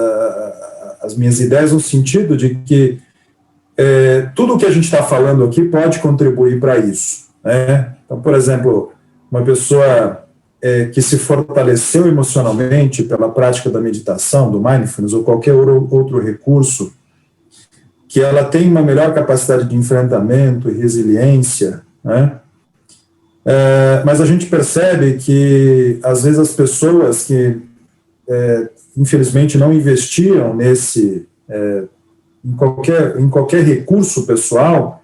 ideias no sentido de que tudo o que a gente está falando aqui pode contribuir para isso, né? Então, por exemplo, uma pessoa que se fortaleceu emocionalmente pela prática da meditação, do mindfulness ou qualquer outro recurso, que ela tem uma melhor capacidade de enfrentamento e resiliência, né? Mas a gente percebe que, às vezes, as pessoas que, infelizmente, não investiram em qualquer recurso pessoal,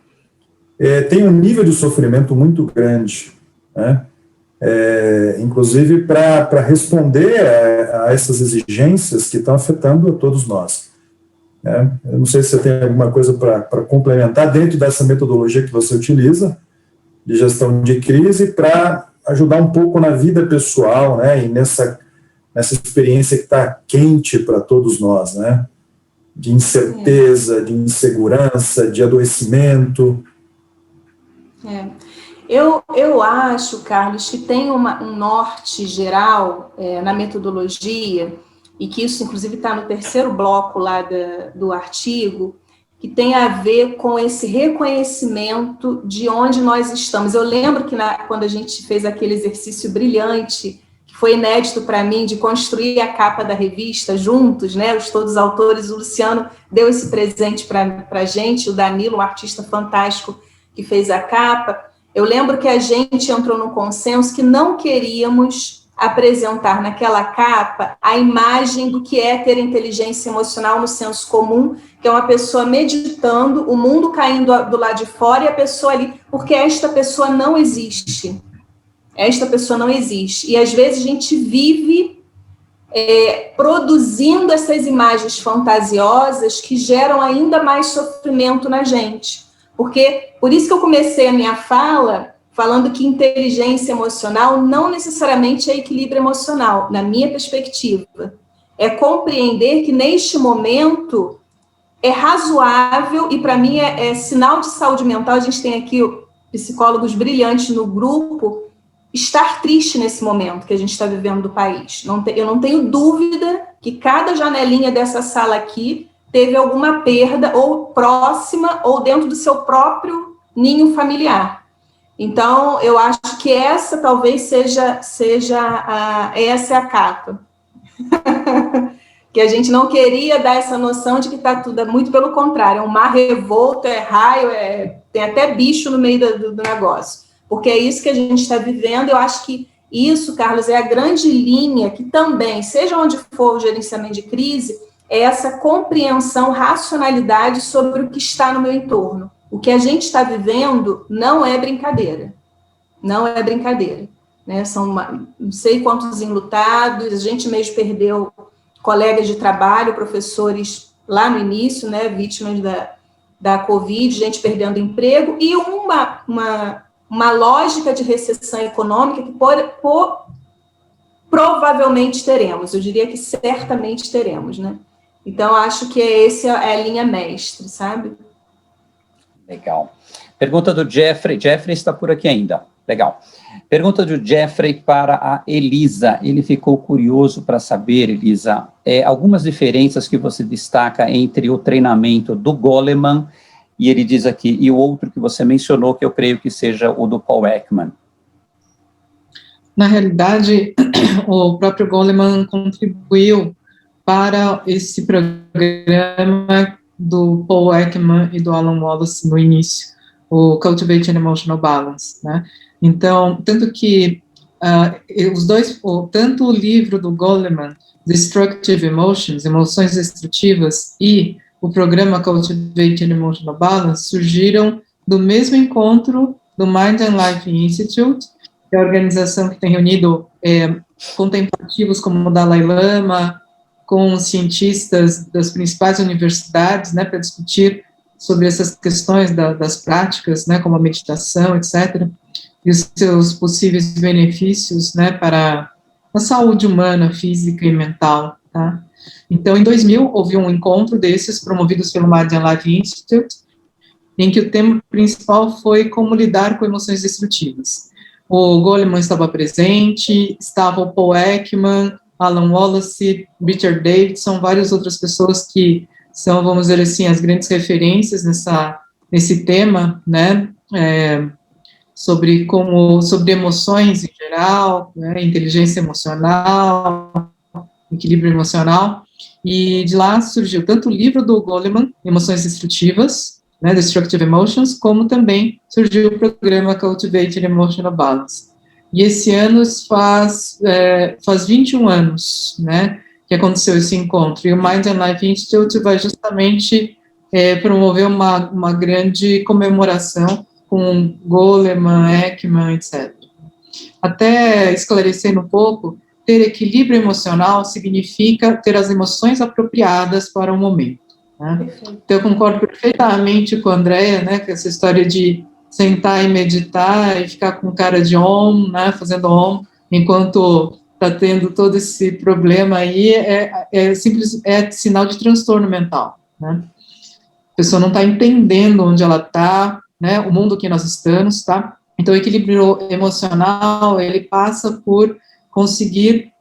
tem um nível de sofrimento muito grande, né? Inclusive para responder a essas exigências que estão afetando a todos nós. Eu não sei se você tem alguma coisa para complementar dentro dessa metodologia que você utiliza, de gestão de crise, para ajudar um pouco na vida pessoal, né, e nessa experiência que está quente para todos nós, né, de incerteza, de insegurança, de adoecimento. Eu acho, Carlos, que tem um norte geral na metodologia, e que isso, inclusive, está no terceiro bloco lá do artigo, que tem a ver com esse reconhecimento de onde nós estamos. Eu lembro que quando a gente fez aquele exercício brilhante, que foi inédito para mim, de construir a capa da revista juntos, né, todos os autores, o Luciano deu esse presente para a gente, o Danilo, um artista fantástico que fez a capa. Eu lembro que a gente entrou num consenso que não queríamos apresentar naquela capa a imagem do que é ter inteligência emocional no senso comum, que é uma pessoa meditando, o mundo caindo do lado de fora e a pessoa ali, porque esta pessoa não existe. Esta pessoa não existe. E às vezes a gente vive produzindo essas imagens fantasiosas que geram ainda mais sofrimento na gente. Porque, por isso que eu comecei a minha fala falando que inteligência emocional não necessariamente é equilíbrio emocional, na minha perspectiva. É compreender que, neste momento, é razoável, e para mim é sinal de saúde mental, a gente tem aqui psicólogos brilhantes no grupo, estar triste nesse momento que a gente está vivendo do país. Eu não tenho dúvida que cada janelinha dessa sala aqui teve alguma perda, ou próxima, ou dentro do seu próprio ninho familiar. Então, eu acho que essa talvez seja essa é a capa. Que a gente não queria dar essa noção de que está tudo, muito pelo contrário, é um mar revolto, é raio, tem até bicho no meio do negócio. Porque é isso que a gente está vivendo. Eu acho que isso, Carlos, é a grande linha que também, seja onde for o gerenciamento de crise, é essa compreensão, racionalidade sobre o que está no meu entorno. O que a gente está vivendo não é brincadeira. Não é brincadeira. Né? São não sei quantos enlutados, a gente mesmo perdeu colegas de trabalho, professores lá no início, né, vítimas da Covid, gente perdendo emprego, e uma lógica de recessão econômica que provavelmente teremos. Eu diria que certamente teremos, né? Então, acho que essa é a linha mestre, sabe? Legal. Pergunta do Jeffrey. Jeffrey está por aqui ainda. Legal. Pergunta do Jeffrey para a Elisa. Ele ficou curioso para saber, Elisa, algumas diferenças que você destaca entre o treinamento do Goleman, e ele diz aqui, e o outro que você mencionou, que eu creio que seja o do Paul Ekman. Na realidade, o próprio Goleman contribuiu para esse programa do Paul Ekman e do Alan Wallace no inío, o Cultivating Emotional Balance, né? Então, tanto que os dois, tanto o livro do Goleman, Destructive Emotions, Emoções Destrutivas, e o programa Cultivating Emotional Balance surgiram do mesmo encontro do Mind and Life Institute, que é a organização que tem reunido contemplativos como o Dalai Lama, com cientistas das principais universidades, né, para discutir sobre essas questões das práticas, né, como a meditação, etc., e os seus possíveis benefícios, né, para a saúde humana, física e mental, tá? Então, em 2000, houve um encontro desses, promovidos pelo Mind and Life Institute, em que o tema principal foi como lidar com emoções destrutivas. O Goleman estava presente, estava o Paul Ekman, Alan Wallace, Richard Davidson, várias outras pessoas que são, vamos dizer assim, as grandes referências nesse tema, né, sobre emoções em geral, né, inteligência emocional, equilíbrio emocional, e de lá surgiu tanto o livro do Goleman, Emoções Destrutivas, né, Destructive Emotions, como também surgiu o programa Cultivating Emotional Balance. E esse ano faz 21 anos, né, que aconteceu esse encontro, e o Mind and Life Institute vai justamente promover uma grande comemoração com Goleman, Ekman, etc. Até esclarecendo um pouco, ter equilíbrio emocional significa ter as emoções apropriadas para o momento. Né? Então, eu concordo perfeitamente com a Andrea, né, que essa história de sentar e meditar e ficar com cara de Om, né, fazendo Om, enquanto está tendo todo esse problema aí, é sinal de transtorno mental. né? A pessoa não está entendendo onde ela está, né, o mundo que nós estamos, tá? Então, o equilíbrio emocional, ele passa por conseguir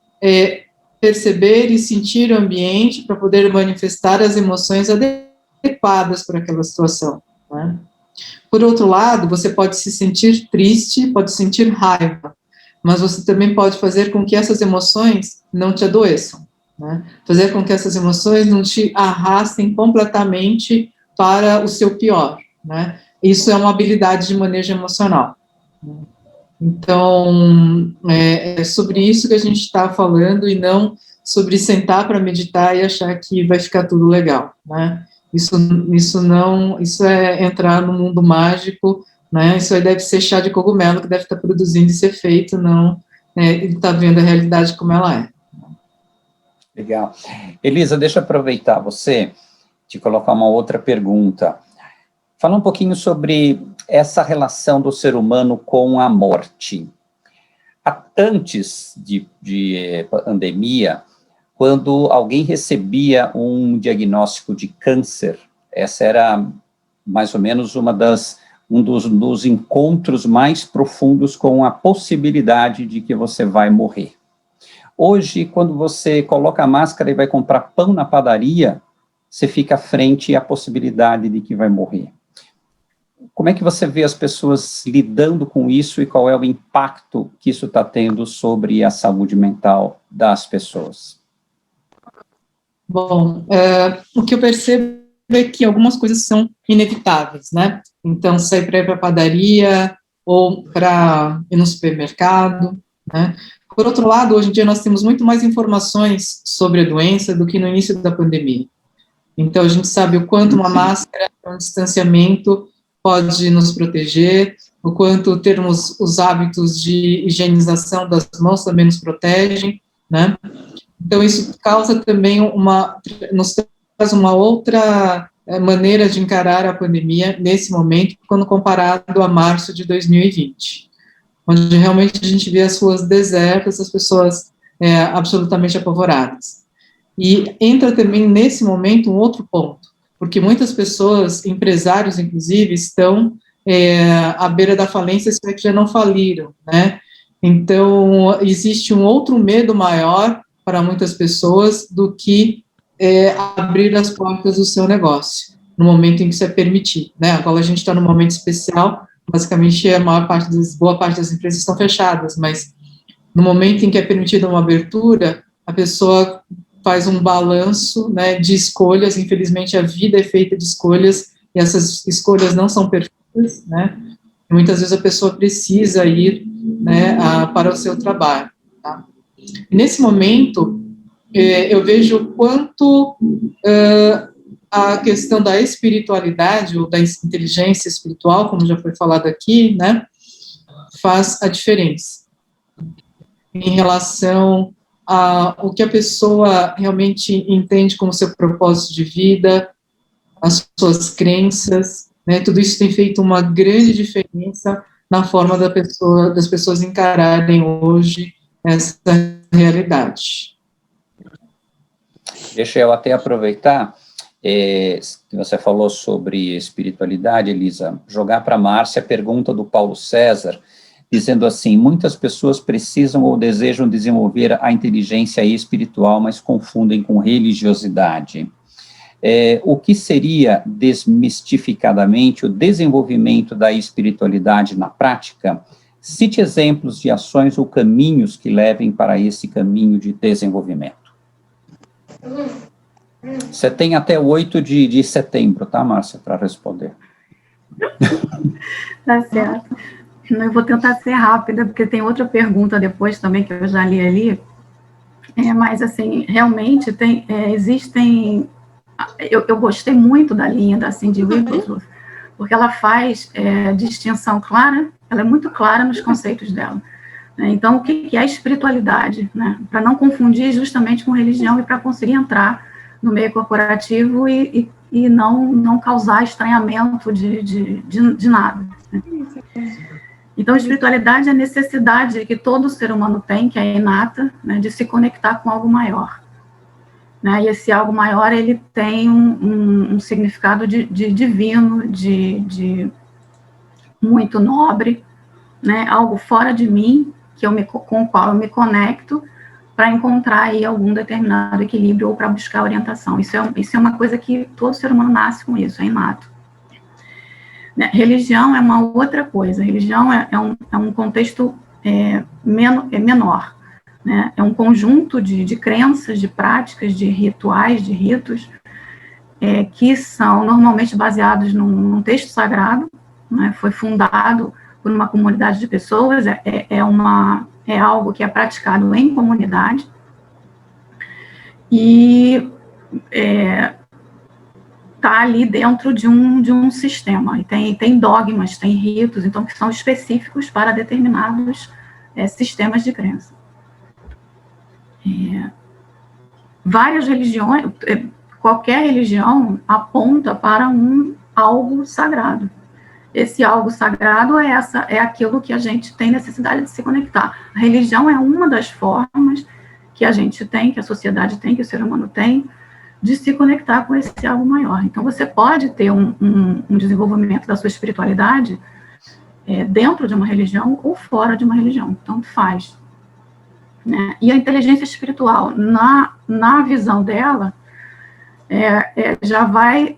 perceber e sentir o ambiente para poder manifestar as emoções adequadas para aquela situação, né? Por outro lado, você pode se sentir triste, pode sentir raiva, mas você também pode fazer com que essas emoções não te adoeçam, né? Fazer com que essas emoções não te arrastem completamente para o seu pior, né? Isso é uma habilidade de manejo emocional. Então, é sobre isso que a gente está falando, e não sobre sentar para meditar e achar que vai ficar tudo legal, né? Isso é entrar no mundo mágico, né? Isso aí deve ser chá de cogumelo que deve estar produzindo e ser feito, não está vendo a realidade como ela é. Legal. Elisa, deixa eu aproveitar você, te colocar uma outra pergunta. Fala um pouquinho sobre essa relação do ser humano com a morte. Antes de pandemia, quando alguém recebia um diagnóstico de câncer, essa era mais ou menos um dos encontros mais profundos com a possibilidade de que você vai morrer. Hoje, quando você coloca a máscara e vai comprar pão na padaria, você fica frente à possibilidade de que vai morrer. Como é que você vê as pessoas lidando com isso e qual é o impacto que isso está tendo sobre a saúde mental das pessoas? Bom, o que eu percebo é que algumas coisas são inevitáveis, né? Então, sair para ir para a padaria ou para ir no supermercado, né? Por outro lado, hoje em dia nós temos muito mais informações sobre a doença do que no início da pandemia. Então, a gente sabe o quanto uma máscara, um distanciamento pode nos proteger, o quanto termos os hábitos de higienização das mãos também nos protegem, né? Então, isso causa também nos traz uma outra maneira de encarar a pandemia nesse momento, quando comparado a março de 2020, onde realmente a gente vê as ruas desertas, as pessoas absolutamente apavoradas. E entra também nesse momento um outro ponto, porque muitas pessoas, empresários inclusive, estão à beira da falência, se é que já não faliram, né? Então, existe um outro medo maior para muitas pessoas do que abrir as portas do seu negócio, no momento em que isso é permitido, né? Agora a gente está num momento especial, basicamente boa parte das empresas estão fechadas, mas no momento em que é permitida uma abertura, a pessoa faz um balanço, né, de escolhas. Infelizmente a vida é feita de escolhas, e essas escolhas não são perfeitas, né? Muitas vezes a pessoa precisa ir, né, para o seu trabalho, tá? Nesse momento, eu vejo o quanto a questão da espiritualidade, ou da inteligência espiritual, como já foi falado aqui, né, faz a diferença em relação o que a pessoa realmente entende como seu propósito de vida, as suas crenças, né, tudo isso tem feito uma grande diferença na forma das pessoas encararem hoje essa realidade. Deixa eu até aproveitar, que você falou sobre espiritualidade, Elisa, jogar para a Márcia a pergunta do Paulo César, dizendo assim: muitas pessoas precisam ou desejam desenvolver a inteligência espiritual, mas confundem com religiosidade. O que seria, desmistificadamente, o desenvolvimento da espiritualidade na prática? Cite exemplos de ações ou caminhos que levem para esse caminho de desenvolvimento. Você tem até 8 de setembro, tá, Márcia, para responder. Tá certo. Eu vou tentar ser rápida, porque tem outra pergunta depois também, que eu já li ali. Mas, assim, realmente existem... Eu gostei muito da linha da Cindy Wigglesworth, porque ela faz distinção clara, ela é muito clara nos conceitos dela. Então, o que é a espiritualidade, né? Para não confundir justamente com religião e para conseguir entrar no meio corporativo e não causar estranhamento de nada, né? Então, a espiritualidade é a necessidade que todo ser humano tem, que é inata, né, de se conectar com algo maior. né? E esse algo maior, ele tem um significado de divino, de muito nobre, né? Algo fora de mim, com o qual eu me conecto para encontrar aí algum determinado equilíbrio ou para buscar orientação. Isso é uma coisa que todo ser humano nasce com isso, é inato. Né? Religião é uma outra coisa. Religião é um contexto menor. Né? É um conjunto de crenças, de práticas, de rituais, de ritos, que são normalmente baseados num texto sagrado, né? Foi fundado por uma comunidade de pessoas, é algo que é praticado em comunidade, e está ali dentro de um sistema, e tem dogmas, tem ritos, então, que são específicos para determinados sistemas de crença. Várias religiões, qualquer religião aponta para algo sagrado. Esse algo sagrado é aquilo que a gente tem necessidade de se conectar. A religião é uma das formas que a gente tem, que a sociedade tem, que o ser humano tem, de se conectar com esse algo maior. Então, você pode ter um desenvolvimento da sua espiritualidade dentro de uma religião ou fora de uma religião, tanto faz. Né? E a inteligência espiritual, na visão dela, já vai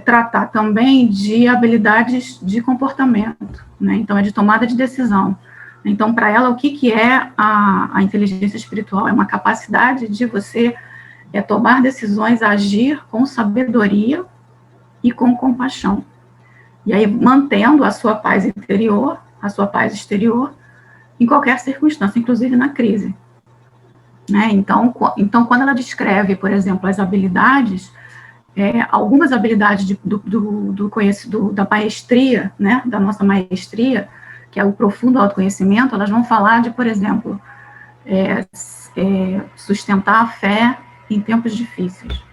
tratar também de habilidades de comportamento, né? Então, é de tomada de decisão. Então, para ela, o que é a inteligência espiritual? É uma capacidade de você tomar decisões, agir com sabedoria e com compaixão. E aí, mantendo a sua paz interior, a sua paz exterior, em qualquer circunstância, inclusive na crise. Né? Então, quando ela descreve, por exemplo, as habilidades, algumas habilidades da maestria, né, da nossa maestria, que é o profundo autoconhecimento, elas vão falar de, por exemplo, sustentar a fé em tempos difíceis.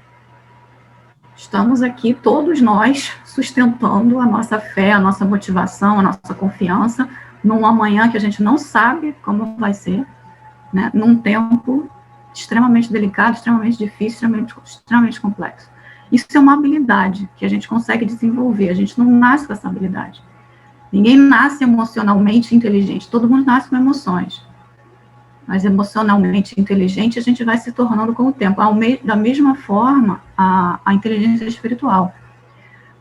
Estamos aqui, todos nós, sustentando a nossa fé, a nossa motivação, a nossa confiança, num amanhã que a gente não sabe como vai ser, né, num tempo extremamente delicado, extremamente difícil, extremamente complexo. Isso é uma habilidade que a gente consegue desenvolver, a gente não nasce com essa habilidade. Ninguém nasce emocionalmente inteligente, todo mundo nasce com emoções. Mas emocionalmente inteligente a gente vai se tornando com o tempo. Da mesma forma, a inteligência espiritual.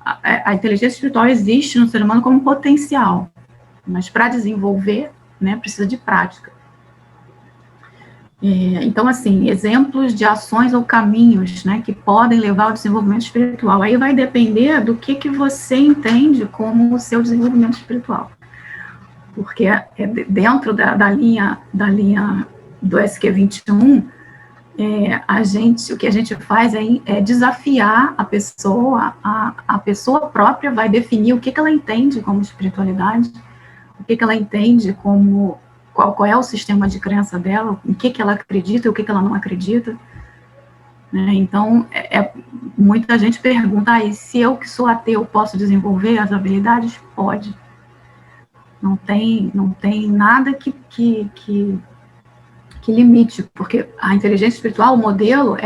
A inteligência espiritual existe no ser humano como potencial, mas para desenvolver, né, precisa de prática. Então, assim, exemplos de ações ou caminhos, né, que podem levar ao desenvolvimento espiritual. Aí vai depender do que você entende como o seu desenvolvimento espiritual. Porque dentro da linha do SQ21, o que a gente faz é desafiar a pessoa, a pessoa própria vai definir o que ela entende como espiritualidade, o que ela entende como... Qual é o sistema de crença dela, em que ela acredita e o que ela não acredita. Né? Então, muita gente pergunta, se eu que sou ateu posso desenvolver as habilidades? Pode. Não tem nada que limite, porque a inteligência espiritual, o modelo,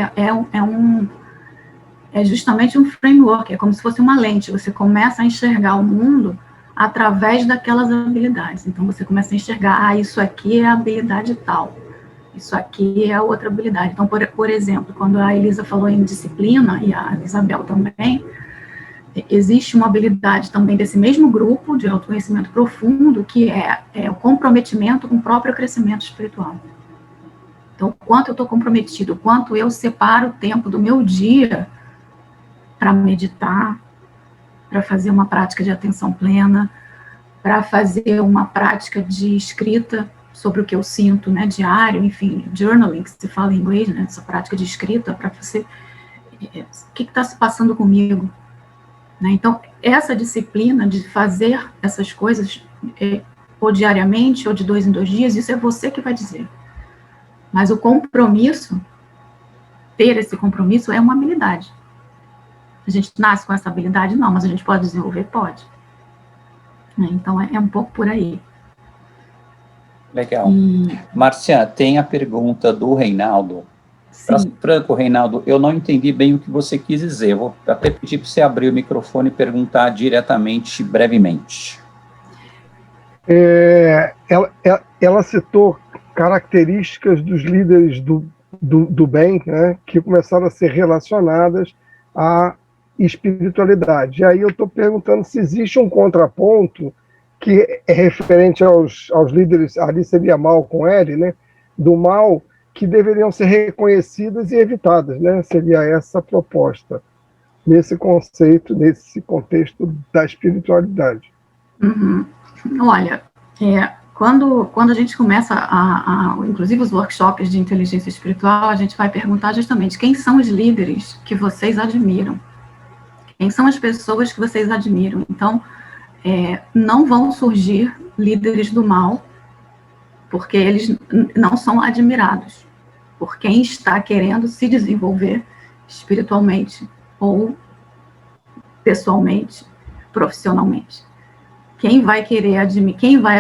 é justamente um framework, é como se fosse uma lente, você começa a enxergar o mundo através daquelas habilidades. Então, você começa a enxergar, isso aqui é a habilidade tal, isso aqui é a outra habilidade. Então, por exemplo, quando a Elisa falou em disciplina, e a Isabel também, existe uma habilidade também desse mesmo grupo de autoconhecimento profundo, que é o comprometimento com o próprio crescimento espiritual. Então, quanto eu estou comprometido, quanto eu separo o tempo do meu dia para meditar, para fazer uma prática de atenção plena, para fazer uma prática de escrita sobre o que eu sinto, né, diário, enfim, journaling, que se fala em inglês, né, essa prática de escrita, para você, o que está se passando comigo? Né, então, essa disciplina de fazer essas coisas, ou diariamente, ou de 2 em 2 dias, isso é você que vai dizer. Mas o compromisso, ter esse compromisso, é uma habilidade. A gente nasce com essa habilidade? Não, mas a gente pode desenvolver? Pode. Então, é um pouco por aí. Legal. Márcia, tem a pergunta do Reinaldo. Para ser franco, Reinaldo, eu não entendi bem o que você quis dizer. Eu vou até pedir para você abrir o microfone e perguntar diretamente, brevemente. Ela citou características dos líderes do bem, né, que começaram a ser relacionadas à espiritualidade. E aí eu estou perguntando se existe um contraponto que é referente aos líderes, ali seria Malcolm L, né, do mal, que deveriam ser reconhecidas e evitadas, né? Seria essa a proposta, nesse conceito, nesse contexto da espiritualidade. Uhum. Olha, quando a gente começa inclusive os workshops de inteligência espiritual, a gente vai perguntar justamente quem são os líderes que vocês admiram, quem são as pessoas que vocês admiram. Então, não vão surgir líderes do mal, porque eles não são admirados por quem está querendo se desenvolver espiritualmente ou pessoalmente, profissionalmente. Quem vai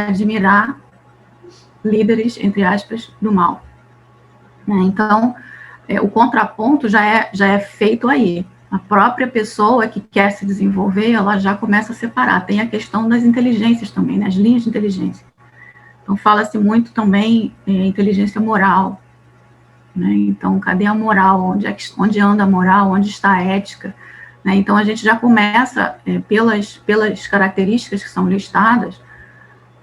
admirar líderes, entre aspas, do mal? Né? Então, o contraponto já é feito aí. A própria pessoa que quer se desenvolver, ela já começa a separar. Tem a questão das inteligências também, né? As linhas de inteligência. Então, fala-se muito também inteligência moral. Né? Então, cadê a moral? Onde anda a moral? Onde está a ética? Né? Então, a gente já começa, pelas características que são listadas,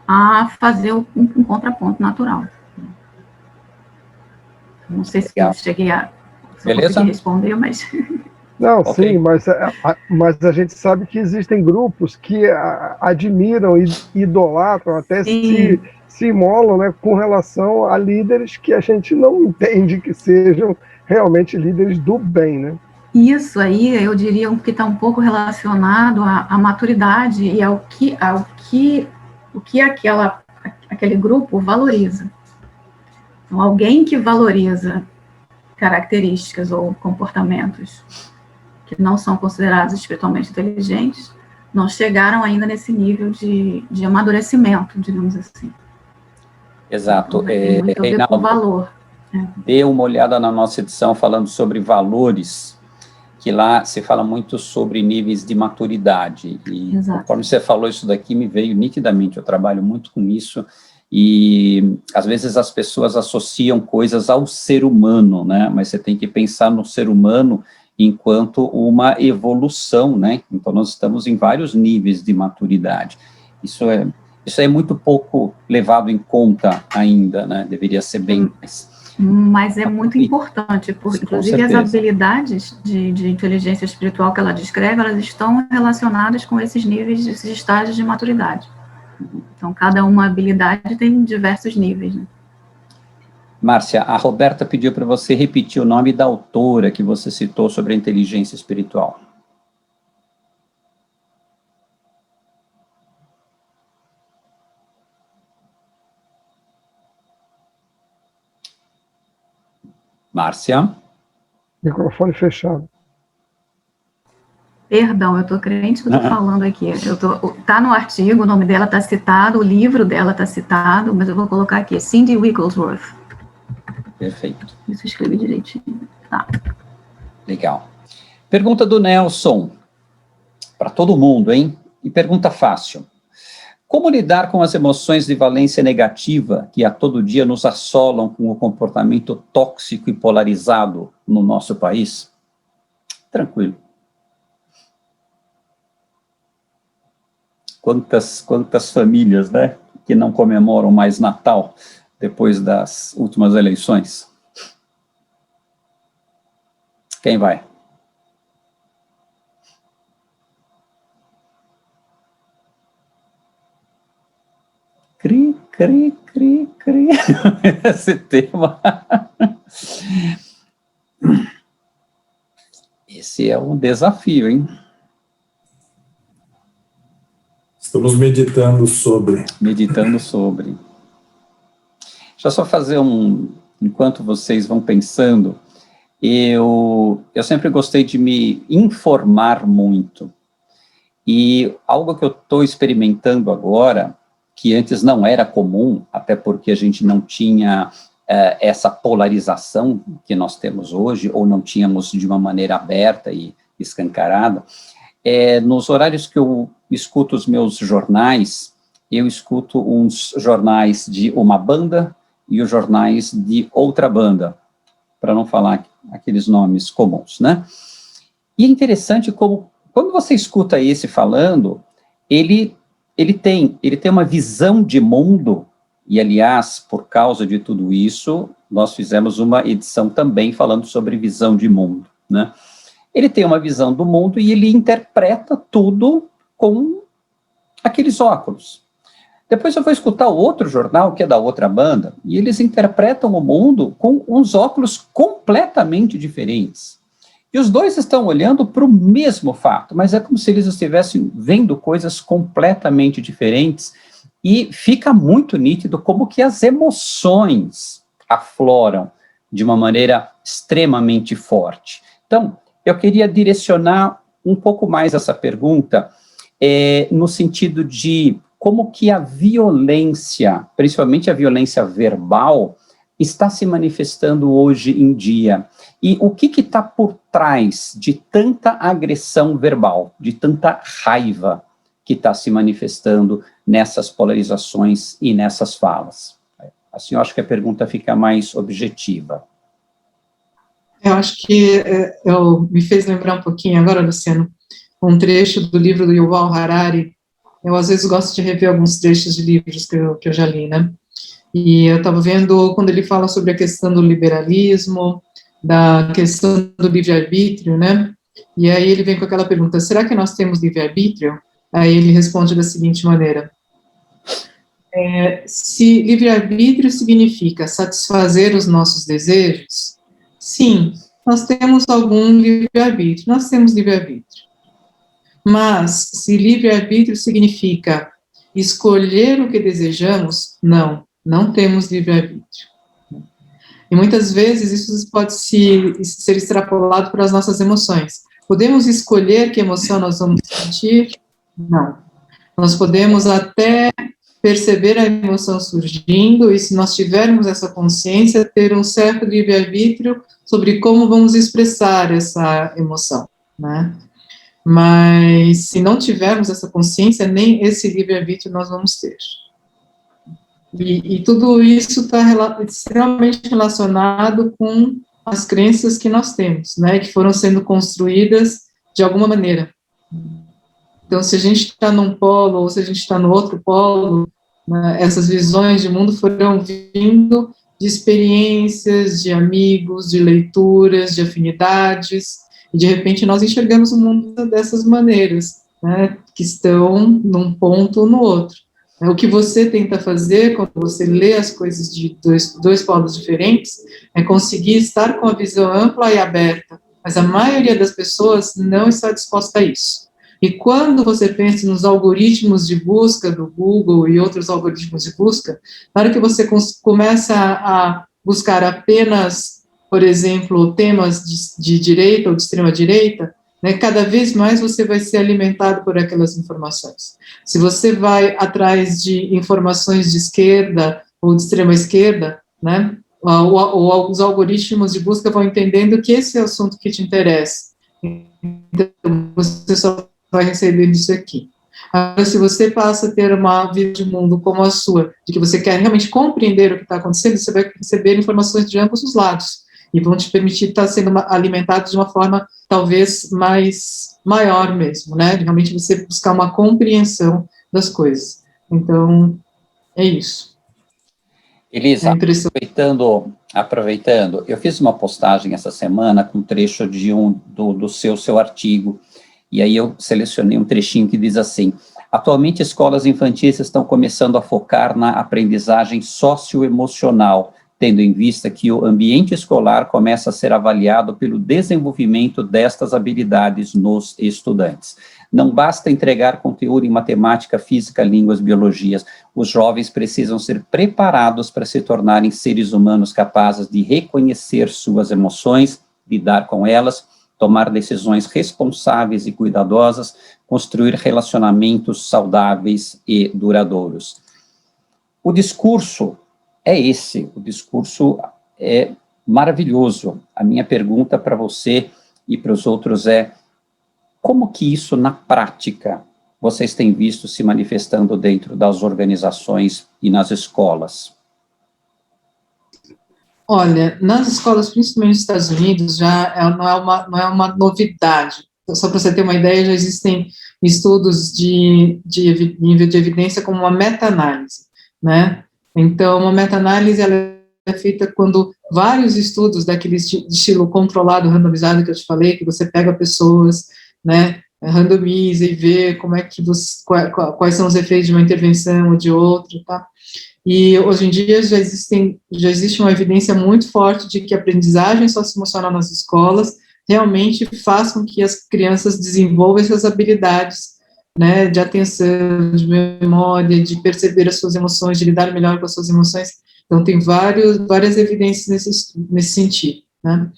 a fazer um contraponto natural. Não sei se eu cheguei a conseguir responder, mas... Não, okay. Sim, mas a gente sabe que existem grupos que admiram e idolatram, até se imolam, né, com relação a líderes que a gente não entende que sejam realmente líderes do bem, né? Isso aí, eu diria que está um pouco relacionado à maturidade e ao que aquele grupo valoriza. Então, alguém que valoriza características ou comportamentos que não são considerados espiritualmente inteligentes, não chegaram ainda nesse nível de amadurecimento, digamos assim. Exato. Então, Reinaldo, valor. Dê uma olhada na nossa edição falando sobre valores, que lá se fala muito sobre níveis de maturidade. E conforme você falou isso daqui, me veio nitidamente, eu trabalho muito com isso, e às vezes as pessoas associam coisas ao ser humano, né? Mas você tem que pensar no ser humano enquanto uma evolução, né? Então, nós estamos em vários níveis de maturidade. Isso é muito pouco levado em conta ainda, né? Deveria ser bem mais. Mas é muito importante, porque, inclusive, as habilidades de inteligência espiritual que ela descreve, elas estão relacionadas com esses níveis, esses estágios de maturidade. Então, cada uma habilidade tem diversos níveis, né? Márcia, a Roberta pediu para você repetir o nome da autora que você citou sobre a inteligência espiritual. Márcia? Microfone fechado. Perdão, eu estou crente que eu estou falando aqui. Está no artigo, o nome dela está citado, o livro dela está citado, mas eu vou colocar aqui, Cindy Wigglesworth. Perfeito. Isso eu escrevi direitinho. Tá. Legal. Pergunta do Nelson, para todo mundo, hein? E pergunta fácil. Como lidar com as emoções de valência negativa que a todo dia nos assolam com o comportamento tóxico e polarizado no nosso país? Tranquilo. Quantas famílias, né, que não comemoram mais Natal depois das últimas eleições? Quem vai? Cri, cri, cri, cri. Esse tema. Esse é um desafio, hein? Estamos meditando sobre. Meditando sobre. Deixa eu só fazer enquanto vocês vão pensando, eu sempre gostei de me informar muito. E algo que eu estou experimentando agora, que antes não era comum, até porque a gente não tinha essa polarização que nós temos hoje, ou não tínhamos de uma maneira aberta e escancarada. Nos horários que eu escuto os meus jornais, eu escuto uns jornais de uma banda e os jornais de outra banda, para não falar aqueles nomes comuns, né? E é interessante como, quando você escuta esse falando, ele tem uma visão de mundo, e aliás, por causa de tudo isso, nós fizemos uma edição também falando sobre visão de mundo, né? Ele tem uma visão do mundo e ele interpreta tudo com aqueles óculos. Depois eu vou escutar o outro jornal, que é da outra banda, e eles interpretam o mundo com uns óculos completamente diferentes. E os dois estão olhando para o mesmo fato, mas é como se eles estivessem vendo coisas completamente diferentes, e fica muito nítido como que as emoções afloram de uma maneira extremamente forte. Então, eu queria direcionar um pouco mais essa pergunta, no sentido de como que a violência, principalmente a violência verbal, está se manifestando hoje em dia. E o que está por trás de tanta agressão verbal, de tanta raiva que está se manifestando nessas polarizações e nessas falas? Assim, eu acho que a pergunta fica mais objetiva. Eu acho que me fez lembrar um pouquinho agora, Luciano, um trecho do livro do Yuval Harari. Eu, às vezes, gosto de rever alguns trechos de livros que eu já li, né? E eu estava vendo quando ele fala sobre a questão do liberalismo, da questão do livre-arbítrio, né? E aí ele vem com aquela pergunta, será que nós temos livre-arbítrio? Aí ele responde da seguinte maneira, se livre-arbítrio significa satisfazer os nossos desejos, sim, nós temos algum livre-arbítrio, nós temos livre-arbítrio. Mas, se livre-arbítrio significa escolher o que desejamos, não temos livre-arbítrio. E muitas vezes isso pode ser extrapolado para as nossas emoções. Podemos escolher que emoção nós vamos sentir? Não. Nós podemos até perceber a emoção surgindo, e se nós tivermos essa consciência, ter um certo livre-arbítrio sobre como vamos expressar essa emoção, né? Mas, se não tivermos essa consciência, nem esse livre-arbítrio nós vamos ter. E tudo isso está extremamente relacionado com as crenças que nós temos, né, que foram sendo construídas de alguma maneira. Então, se a gente está num polo, ou se a gente está no outro polo, né, essas visões de mundo foram vindo de experiências, de amigos, de leituras, de afinidades, e de repente nós enxergamos o mundo dessas maneiras, né, que estão num ponto ou no outro. O que você tenta fazer, quando você lê as coisas de dois polos diferentes, é conseguir estar com a visão ampla e aberta, mas a maioria das pessoas não está disposta a isso. E quando você pensa nos algoritmos de busca do Google e outros algoritmos de busca, na hora que você começa a buscar apenas, por exemplo, temas de direita ou de extrema-direita, né, cada vez mais você vai ser alimentado por aquelas informações. Se você vai atrás de informações de esquerda ou de extrema-esquerda, né, os algoritmos de busca vão entendendo que esse é o assunto que te interessa. Então, você só vai receber isso aqui. Agora, se você passa a ter uma vida de mundo como a sua, de que você quer realmente compreender o que está acontecendo, você vai receber informações de ambos os lados, e vão te permitir estar sendo alimentado de uma forma, talvez, maior mesmo, né? Realmente você buscar uma compreensão das coisas. Então, é isso. Elisa, aproveitando, eu fiz uma postagem essa semana com um trecho do seu artigo, e aí eu selecionei um trechinho que diz assim: atualmente escolas infantis estão começando a focar na aprendizagem socioemocional, tendo em vista que o ambiente escolar começa a ser avaliado pelo desenvolvimento destas habilidades nos estudantes. Não basta entregar conteúdo em matemática, física, línguas, biologias. Os jovens precisam ser preparados para se tornarem seres humanos capazes de reconhecer suas emoções, lidar com elas, tomar decisões responsáveis e cuidadosas, construir relacionamentos saudáveis e duradouros. O discurso é esse, o discurso é maravilhoso. A minha pergunta para você e para os outros é, como que isso, na prática, vocês têm visto se manifestando dentro das organizações e nas escolas? Olha, nas escolas, principalmente nos Estados Unidos, não é uma novidade. Só para você ter uma ideia, já existem estudos de nível de evidência como uma meta-análise, né? Então, uma meta-análise ela é feita quando vários estudos daquele estilo controlado, randomizado que eu te falei, que você pega pessoas, né, randomiza e vê como é que quais são os efeitos de uma intervenção ou de outra, tá? E hoje em dia já existe uma evidência muito forte de que a aprendizagem socioemocional nas escolas realmente faz com que as crianças desenvolvam essas habilidades, né, de atenção, de memória, de perceber as suas emoções, de lidar melhor com as suas emoções. Então, tem várias evidências nesse sentido, né?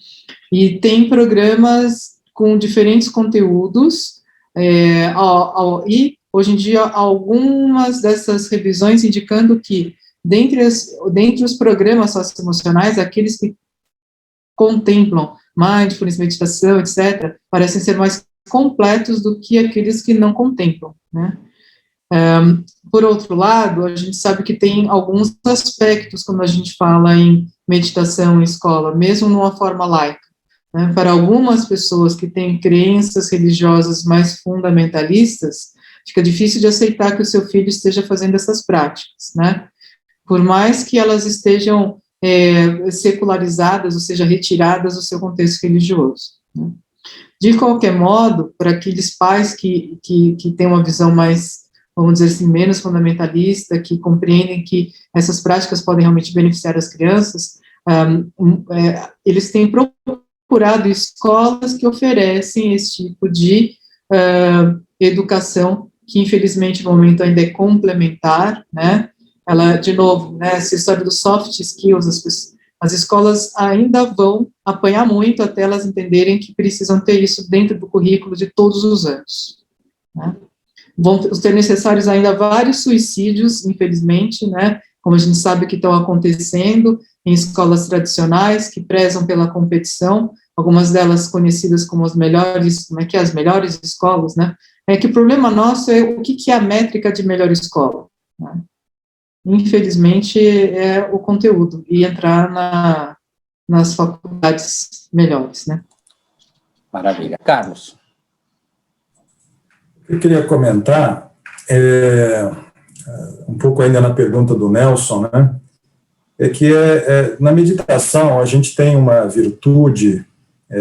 E tem programas com diferentes conteúdos, e, hoje em dia, algumas dessas revisões indicando que, dentre os programas socioemocionais, aqueles que contemplam mindfulness, meditação, etc., parecem ser mais completos do que aqueles que não contemplam, né? Por outro lado, a gente sabe que tem alguns aspectos, quando a gente fala em meditação em escola, mesmo numa forma laica, né? Para algumas pessoas que têm crenças religiosas mais fundamentalistas, fica difícil de aceitar que o seu filho esteja fazendo essas práticas, né? Por mais que elas estejam secularizadas, ou seja, retiradas do seu contexto religioso, né? De qualquer modo, para aqueles pais que têm uma visão mais, vamos dizer assim, menos fundamentalista, que compreendem que essas práticas podem realmente beneficiar as crianças, eles têm procurado escolas que oferecem esse tipo de educação, que infelizmente no momento ainda é complementar, né? Ela, de novo, né, essa história dos soft skills, as escolas ainda vão apanhar muito até elas entenderem que precisam ter isso dentro do currículo de todos os anos, né? Vão ser necessários ainda vários suicídios, infelizmente, né, como a gente sabe que estão acontecendo em escolas tradicionais, que prezam pela competição, algumas delas conhecidas como as melhores, as melhores escolas, né, é que o problema nosso é o que é a métrica de melhor escola, né? Infelizmente, é o conteúdo, e entrar nas faculdades melhores, né? Maravilha. Carlos? Eu queria comentar, um pouco ainda na pergunta do Nelson, né, é que na meditação a gente tem uma virtude,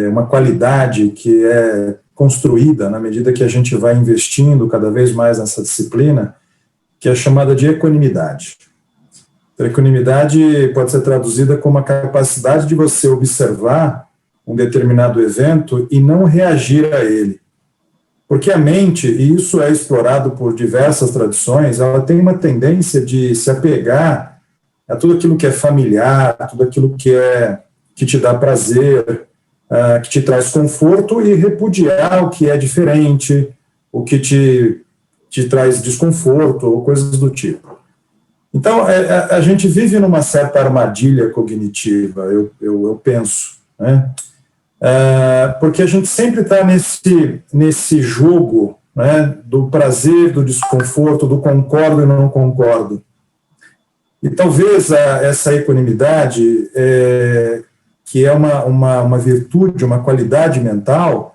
uma qualidade que é construída na medida que a gente vai investindo cada vez mais nessa disciplina, que é chamada de equanimidade. A equanimidade pode ser traduzida como a capacidade de você observar um determinado evento e não reagir a ele. Porque a mente, e isso é explorado por diversas tradições, ela tem uma tendência de se apegar a tudo aquilo que é familiar, a tudo aquilo que te dá prazer, que te traz conforto, e repudiar o que é diferente, o que te traz desconforto, ou coisas do tipo. Então, a gente vive numa certa armadilha cognitiva, eu penso, né? Porque a gente sempre está nesse jogo, né, do prazer, do desconforto, do concordo e não concordo. E talvez essa equanimidade, que é uma virtude, uma qualidade mental,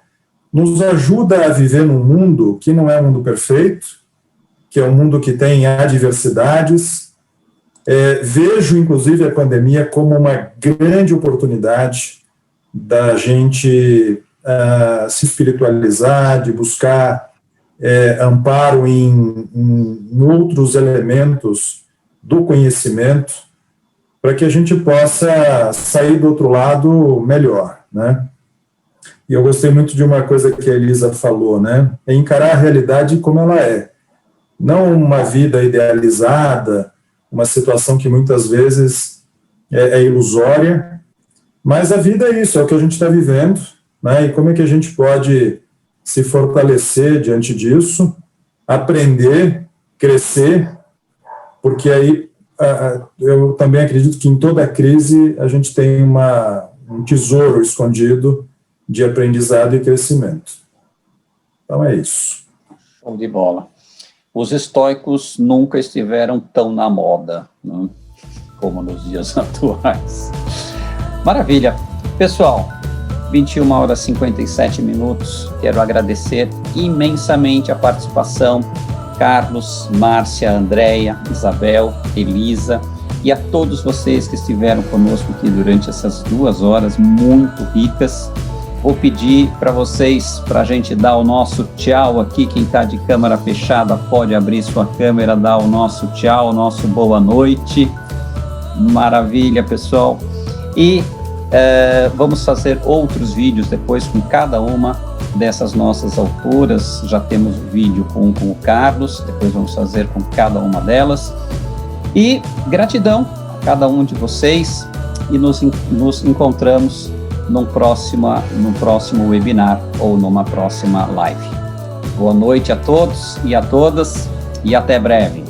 nos ajuda a viver num mundo que não é um mundo perfeito, que é um mundo que tem adversidades. Vejo, inclusive, a pandemia como uma grande oportunidade da gente se espiritualizar, de buscar amparo em outros elementos do conhecimento, para que a gente possa sair do outro lado melhor, né? E eu gostei muito de uma coisa que a Elisa falou, né? É encarar a realidade como ela é. Não uma vida idealizada, uma situação que muitas vezes é ilusória, mas a vida é isso, é o que a gente está vivendo, né? E como é que a gente pode se fortalecer diante disso, aprender, crescer, porque aí eu também acredito que em toda crise a gente tem um tesouro escondido de aprendizado e crescimento. Então é isso. Show de bola. Os estoicos nunca estiveram tão na moda, né, como nos dias atuais. Maravilha. Pessoal, 21 horas e 57 minutos. Quero agradecer imensamente a participação, Carlos, Márcia, Andréia, Isabel, Elisa, e a todos vocês que estiveram conosco aqui durante essas 2 horas muito ricas. Vou pedir para vocês, para a gente dar o nosso tchau aqui, quem está de câmera fechada pode abrir sua câmera, dar o nosso tchau, o nosso boa noite. Maravilha, pessoal. E vamos fazer outros vídeos depois com cada uma dessas nossas autoras. Já temos o vídeo com o Carlos, depois vamos fazer com cada uma delas. E gratidão a cada um de vocês, e nos encontramos no próximo webinar ou numa próxima live. Boa noite a todos e a todas, e até breve.